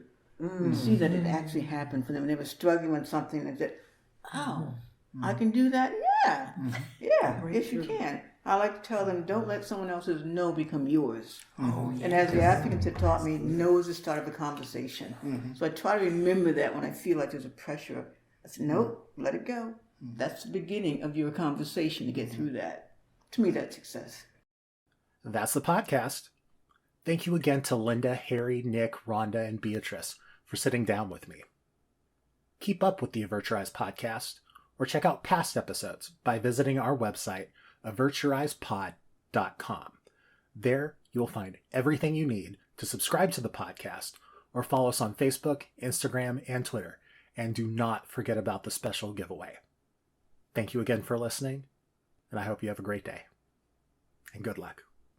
See that it actually happened for them. They were struggling with something and said, oh, I can do that? Yeah. Yeah, yes you can. I like to tell them, don't let someone else's no become yours. And as the advocates have taught me, no is the start of a conversation. So I try to remember that when I feel like there's a pressure. I say, nope, let it go. That's the beginning of your conversation to get through that. To me, that's success. That's the podcast. Thank you again to Linda, Harry, Nick, Rhonda, and Beatrice for sitting down with me. Keep up with the Avert Your Eyes podcast, or check out past episodes by visiting our website, avertyoureyespod.com. There, you'll find everything you need to subscribe to the podcast, or follow us on Facebook, Instagram, and Twitter. And do not forget about the special giveaway. Thank you again for listening, and I hope you have a great day. And good luck.